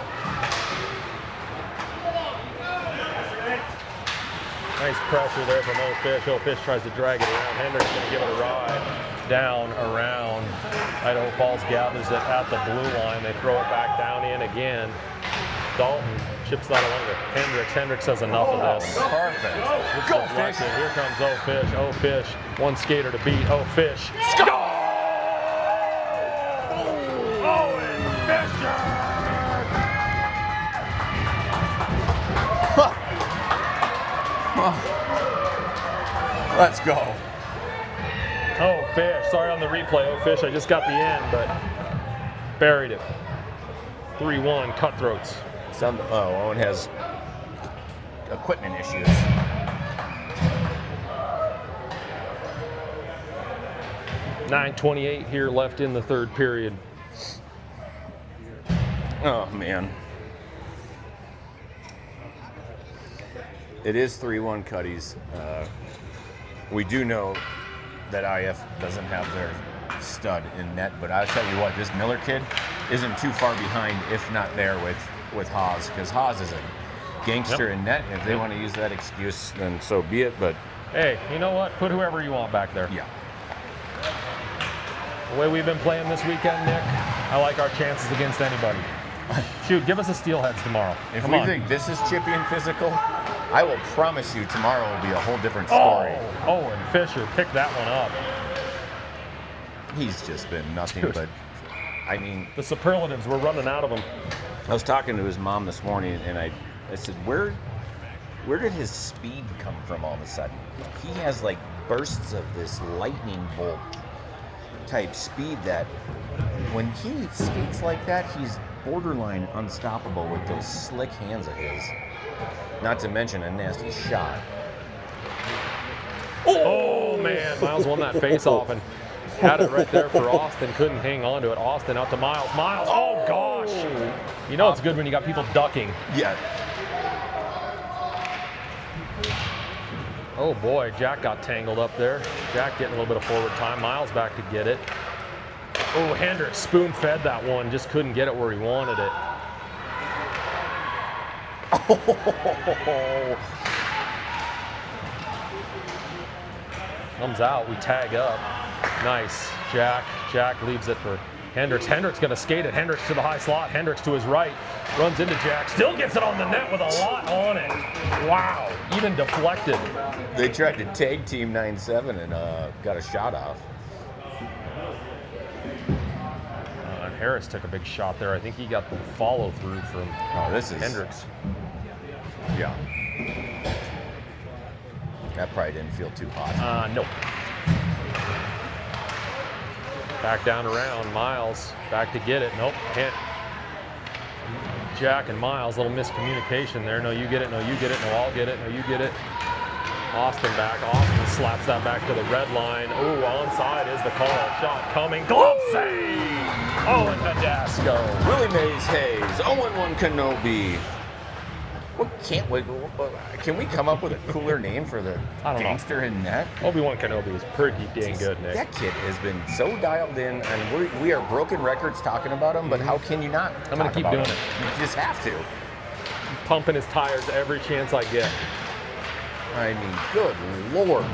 Nice pressure there from O'Fish. O'Fish tries to drag it around. Hendricks going to give it a ride. Down, around. Idaho Falls gathers it at the blue line. They throw it back down in again. Dalton chips that along to Hendricks. Hendricks has enough of this. Perfect. Go Fish. Here comes O'Fish. O'Fish, one skater to beat. O'Fish. Score! Owen Fisher! Let's go. Oh, Fish. Sorry on the replay. Oh, Fish. I just got the end, but buried it. 3-1 Cutthroats. Owen has equipment issues. .928 here left in the third period. Oh, man. It is 3-1 Cuttys. We do know that IF doesn't have their stud in net, but I'll tell you what, this Miller kid isn't too far behind, if not there, with Haas, because Haas is a gangster in net. If they want to use that excuse, then so be it, but... Hey, you know what? Put whoever you want back there. Yeah. The way we've been playing this weekend, Nick, I like our chances against anybody. Shoot, give us a Steelheads tomorrow. If we think this is chippy and physical, I will promise you tomorrow will be a whole different story. Oh, and Fisher picked that one up. He's just been nothing but, I mean... The superlatives, we're running out of them. I was talking to his mom this morning, and I said, where did his speed come from all of a sudden? He has like bursts of this lightning bolt. type speed that when he skates like that, he's borderline unstoppable with those slick hands of his. Not to mention a nasty shot. Oh man, Miles won that face-off and had it right there for Austin. Couldn't hang on to it. Austin out to Miles. Miles, oh gosh. You know it's good when you got people ducking. Yeah. Oh boy, Jack got tangled up there. Jack getting a little bit of forward time. Miles back to get it. Oh, Hendricks spoon-fed that one. Just couldn't get it where he wanted it. Oh. Comes out, we tag up. Nice, Jack. Jack leaves it for Hendricks. Hendricks gonna skate it. Hendricks to the high slot. Hendricks to his right. Runs into Jack. Still gets it on the net with a lot on it. Wow, even deflected. They tried to tag team 9-7 and got a shot off. And Harris took a big shot there. I think he got the follow through from Hendricks. Yeah. That probably didn't feel too hot. Nope. Back down around. Miles back to get it. Nope. Can't. Jack and Miles, little miscommunication there. No, you get it. No, you get it. No, I'll get it. No, you get it. Austin back. Austin slaps that back to the red line. Oh, onside is the call. Shot coming. Glove save! Owen Badasco. Willie Mays Hayes. 0-1 Kenobi. Can we come up with a cooler name for the gangster in net? Obi-Wan Kenobi is pretty dang good, Nick. That kid has been so dialed in, and we are broken records talking about him, but how can you not? I'm going to keep doing it. You just have to. Pumping his tires every chance I get. I mean, good Lord.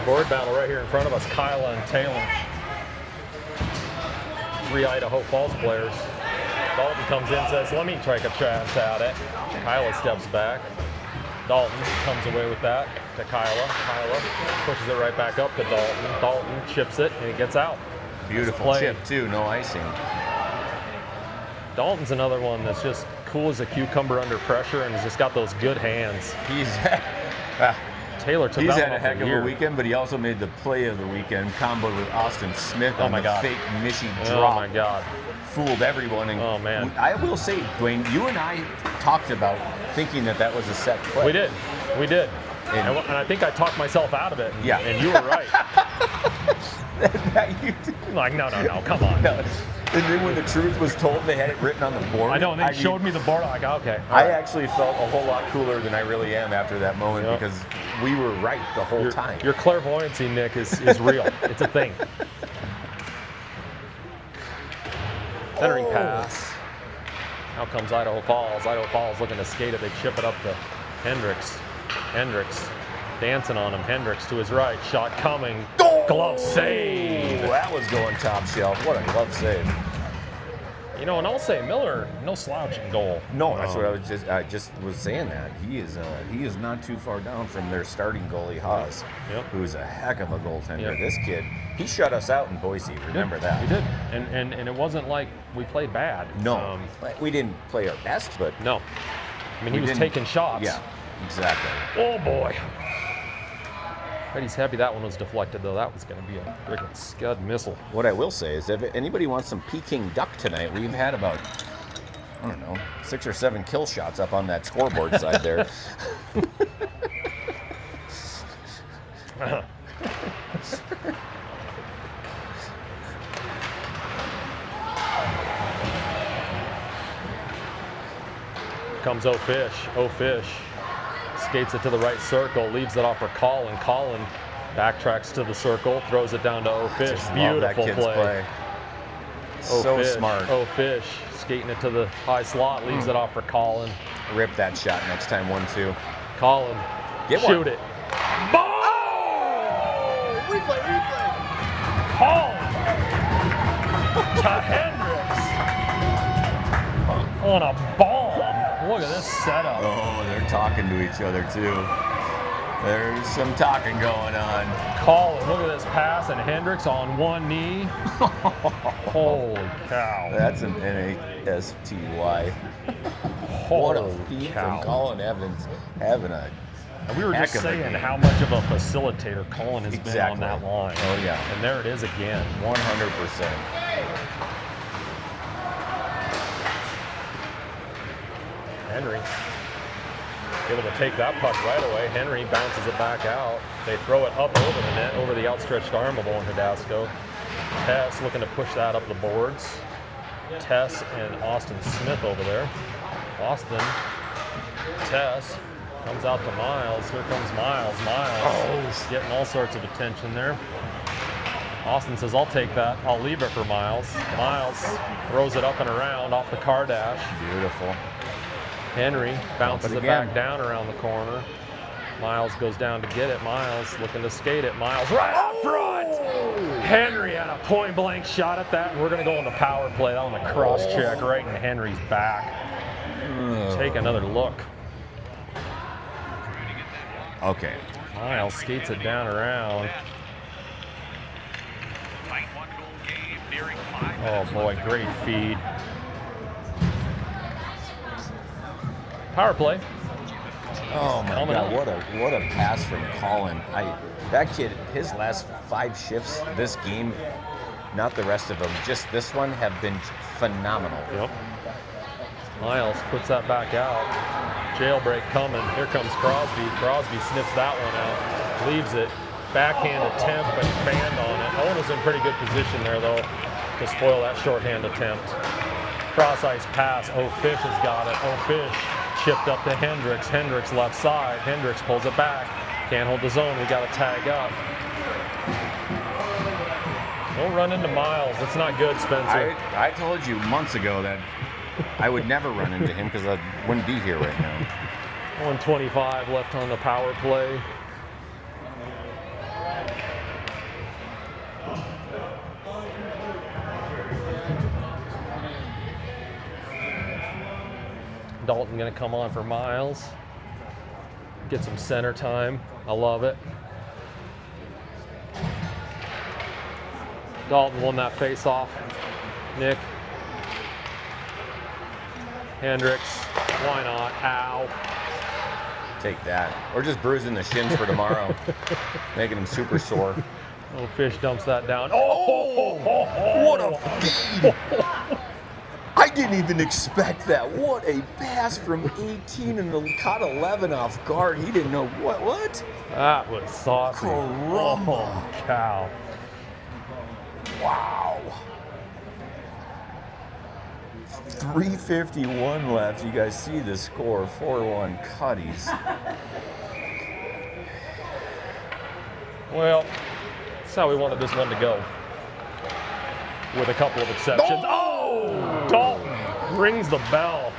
Board battle right here in front of us, Kyla and Taylor. 3 Idaho Falls players. Dalton comes in, says, let me take a chance at it. Kyla steps back. Dalton comes away with that to Kyla. Kyla pushes it right back up to Dalton. Dalton chips it and it gets out. Beautiful chip too, no icing. Dalton's another one that's just cool as a cucumber under pressure and has just got those good hands. Taylor took He's that had a heck of a weekend, but he also made the play of the weekend, comboed with Austin Smith on the fake Mishy drop. Oh my God. Fooled everyone. And oh man. I will say, Dwayne, you and I talked about thinking that was a set play. We did. And I think I talked myself out of it. Yeah. And you were right. Like, no, come on. No. And then when the truth was told, they had it written on the board. I know, and they showed me the board. I'm like, okay. I actually felt a whole lot cooler than I really am after that moment because we were right the whole time. Your clairvoyancy, Nick, is real. It's a thing. Centering pass. Now comes Idaho Falls. Idaho Falls looking to skate it. They chip it up to Hendricks. Hendricks dancing on him. Hendricks to his right. Shot coming. Glove save. That was going top shelf. What a glove save. You know, and I'll say Miller, no slouch in goal. No, that's what I just was saying that. He is not too far down from their starting goalie, Haas, who's a heck of a goaltender. This kid, he shut us out in Boise. Remember that. He did. And it wasn't like we played bad. No. We didn't play our best, but no. I mean, he was taking shots. Yeah, exactly. Oh boy. But he's happy that one was deflected, though. That was going to be a freaking Scud missile. What I will say is if anybody wants some Peking duck tonight, we've had about, I don't know, 6 or 7 kill shots up on that scoreboard side there. Comes O-Fish. O-Fish skates it to the right circle, leaves it off for Colin. Colin backtracks to the circle, throws it down to O-Fish. Beautiful play. So smart. O-Fish skating it to the high slot, leaves it off for Colin. Rip that shot next time, 1-2. Colin, shoot it. Ball! Oh! Replay. Colin to Hendricks on a bomb. Look at this setup. Oh, they're talking to each other too. There's some talking going on. Colin, look at this pass, and Hendricks on one knee. Holy cow. That's an N-A-S-T-Y. What a Holy feed cow. from Colin Evans, having a And we were heck just of a saying game. how much of a facilitator Colin has been on Exactly. that line. Oh, yeah. And there it is again. 100%. Henry able to take that puck right away. Henry bounces it back out. They throw it up over the net, over the outstretched arm of Owen Hidasco. Tess looking to push that up the boards. Tess and Austin Smith over there. Austin, Tess, comes out to Miles. Here comes Miles. Miles getting all sorts of attention there. Austin says, I'll take that. I'll leave it for Miles. Miles throws it up and around off the car dash. Beautiful. Henry bounces it again. back down around the corner. Miles goes down to get it. Miles looking to skate it. Miles right up front. Henry had a point blank shot at that. And we're going to go on the power play on the cross check right in Henry's back. Take another look. Okay. Miles skates it down around. Oh boy, great feed. Power play. Oh my Coming God! up. What a pass from Colin. That kid, his last 5 shifts this game, not the rest of them, just this one, have been phenomenal. Yep. Miles puts that back out. Jailbreak coming. Here comes Crosby. Crosby sniffs that one out. Leaves it. Backhand attempt, but he fanned on it. Owen was in pretty good position there, though, to spoil that shorthand attempt. Cross ice pass. Fish has got it. Fish chipped up to Hendricks. Hendricks left side. Hendricks pulls it back. Can't hold the zone. We got to tag up. Don't run into Miles. That's not good, Spencer. I told you months ago that I would never run into him because I wouldn't be here right now. 1:25 left on the power play. Dalton gonna come on for Miles. Get some center time. I love it. Dalton won that face off. Nick. Hendricks. Why not? Ow. Take that. Or just bruising the shins for tomorrow. Making them super sore. Fish dumps that down. What a feed! I didn't even expect that. What a pass from 18 and caught 11 off guard. He didn't know what? That was saucy. Caramba. Oh, cow. Wow. 3:51 left. You guys see the score, 4-1 Cuttys. Well, that's how we wanted this one to go. With a couple of exceptions. Oh! Dalton rings the bell.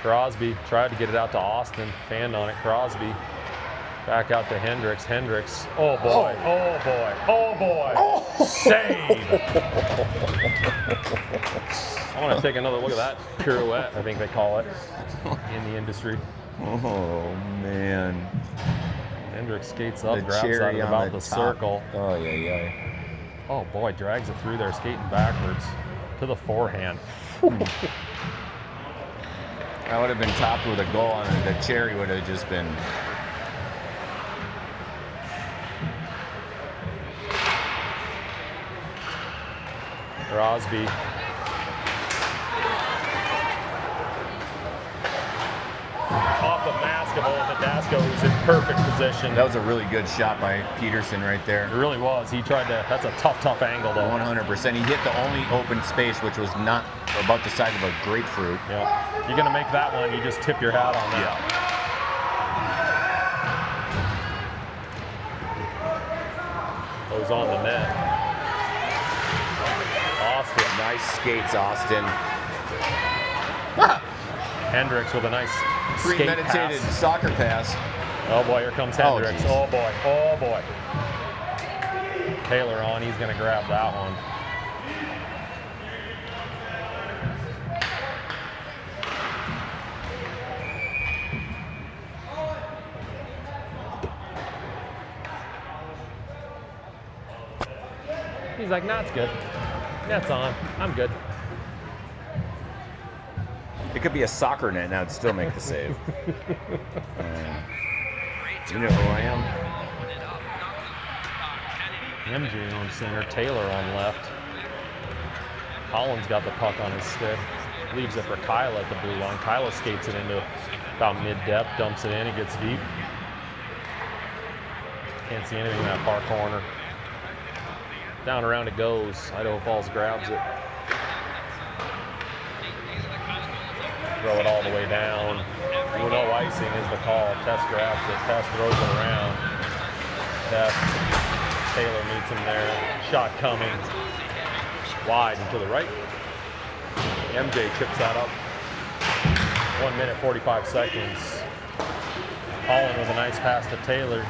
Crosby tried to get it out to Austin. Fanned on it. Crosby. Back out to Hendricks. Hendricks. Oh boy. Oh boy. Oh boy. Oh. Save. I want to take another look at that pirouette, I think they call it in the industry. Oh man. Hendricks skates up, The grabs that cherry at on about the the top. circle. Oh yeah. Oh boy, drags it through there, skating backwards to the forehand. That would have been topped with a goal on it. The cherry would have just been. Crosby. Off the mask of Owen Hidasco, who's in perfect position. That was a really good shot by Peterson right there. It really was. He tried to, that's a tough angle though. 100%. He hit the only open space, which was not about the size of a grapefruit. Yeah. You're going to make that one, you just tip your hat on that. Yeah. Goes on the net. Austin. Nice skates, Austin. Hendricks with a nice skate Premeditated pass. soccer pass. Oh boy, here comes Oh, Hendricks. geez. Oh boy, oh boy. Taylor on, he's going to grab that one. He's like, nah, it's good. Net's on. I'm good. It could be a soccer net, and I'd still make the save. You know who I am? MJ on center, Taylor on left. Collins got the puck on his stick. Leaves it for Kyla at the blue line. Kyla skates it into about mid-depth, dumps it in, it gets deep. Can't see anything in that far corner. Down around it goes. Idaho Falls grabs it. Throw it all the way down. No icing is the call. Tess grabs it. Tess throws it around. Tess. Taylor meets him there. Shot coming. Wide and to the right. MJ chips that up. 1 minute, 45 seconds. Holland with a nice pass to Taylor.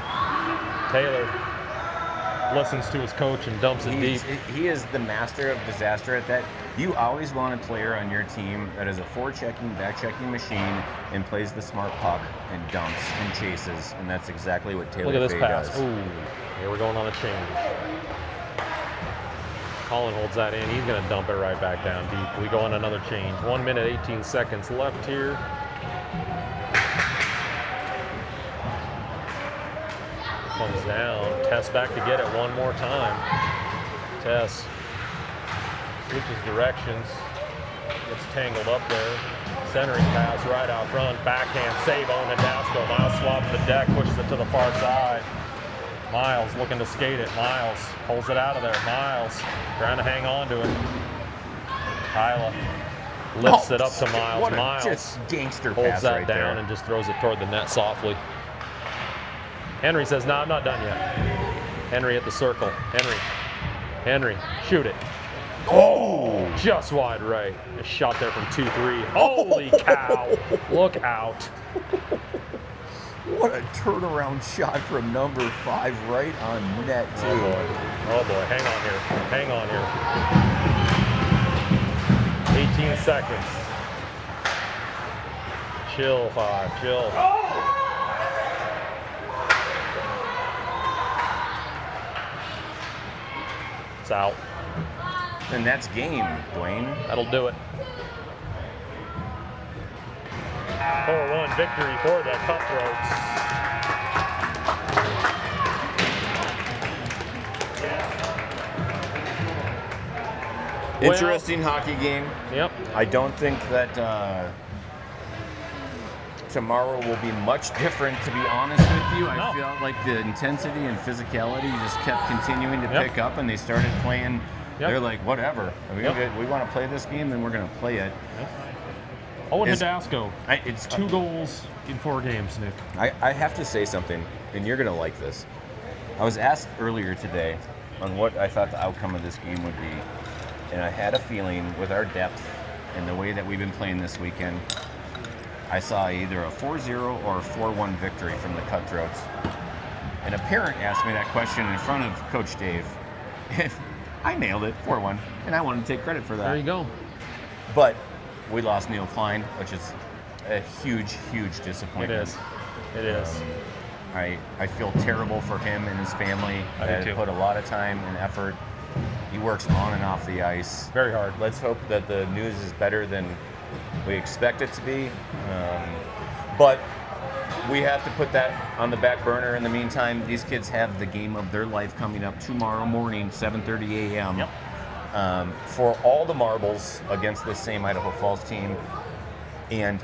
Taylor listens to his coach and dumps it deep. He is the master of disaster at that. You always want a player on your team that is a forechecking, back-checking machine and plays the smart puck and dumps and chases, and that's exactly what Taylor Look at this Fay pass. does. Ooh, here we're going on a change. Colin holds that in. He's going to dump it right back down deep. We go on another change. 1 minute, 18 seconds left here. Comes down. Tess back to get it one more time. Tess switches directions. Gets tangled up there. Centering pass right out front. Backhand save on Nadasco. Miles swaps the deck, pushes it to the far side. Miles looking to skate it. Miles pulls it out of there. Miles trying to hang on to it. Kyla lifts it up to Miles. What a Miles just gangster holds pass that right down there. and just throws it toward the net softly. Henry says, no, I'm not done yet. Henry at the circle. Henry, shoot it. Oh, just wide right. A shot there from 2-3. Holy cow. Look out. What a turnaround shot from number 5 right on net, too. Oh boy, hang on here. 18 seconds. Chill, 5, chill. It's out. And that's game, Dwayne. That'll do it. 4-1 victory for the Cutthroats. Interesting hockey game. Yep. I don't think that tomorrow will be much different, to be honest with you. I felt like the intensity and physicality just kept continuing to pick up, and they started playing. They're like, whatever. We want to play this game, then we're going to play it. Oh, and Nadasco. It's 2 goals in 4 games, Nick. I have to say something, and you're going to like this. I was asked earlier today on what I thought the outcome of this game would be, and I had a feeling with our depth and the way that we've been playing this weekend, I saw either a 4-0 or a 4-1 victory from the Cutthroats. And a parent asked me that question in front of Coach Dave, and I nailed it, 4-1, and I wanted to take credit for that. There you go. But we lost Neil Klein, which is a huge, huge disappointment. It is. I feel terrible for him and his family. I do too. Put a lot of time and effort. He works on and off the ice. Very hard. Let's hope that the news is better than we expect it to be. But we have to put that on the back burner. In the meantime, these kids have the game of their life coming up tomorrow morning, 7:30 a.m. Yep. For all the marbles against this same Idaho Falls team. And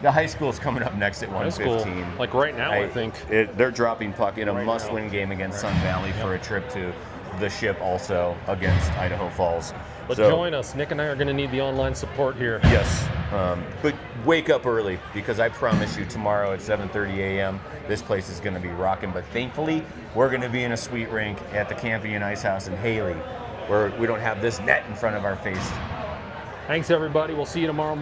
the high school is coming up next at 1:15. Like right now, I think. They're dropping puck in a must-win game against Sun Valley for a trip to the ship also against Idaho Falls. But join us. Nick and I are going to need the online support here. Yes. But wake up early, because I promise you tomorrow at 7:30 a.m. this place is going to be rocking. But thankfully, we're going to be in a sweet rink at the Campion Ice House in Haley, where we don't have this net in front of our face. Thanks, everybody. We'll see you tomorrow morning.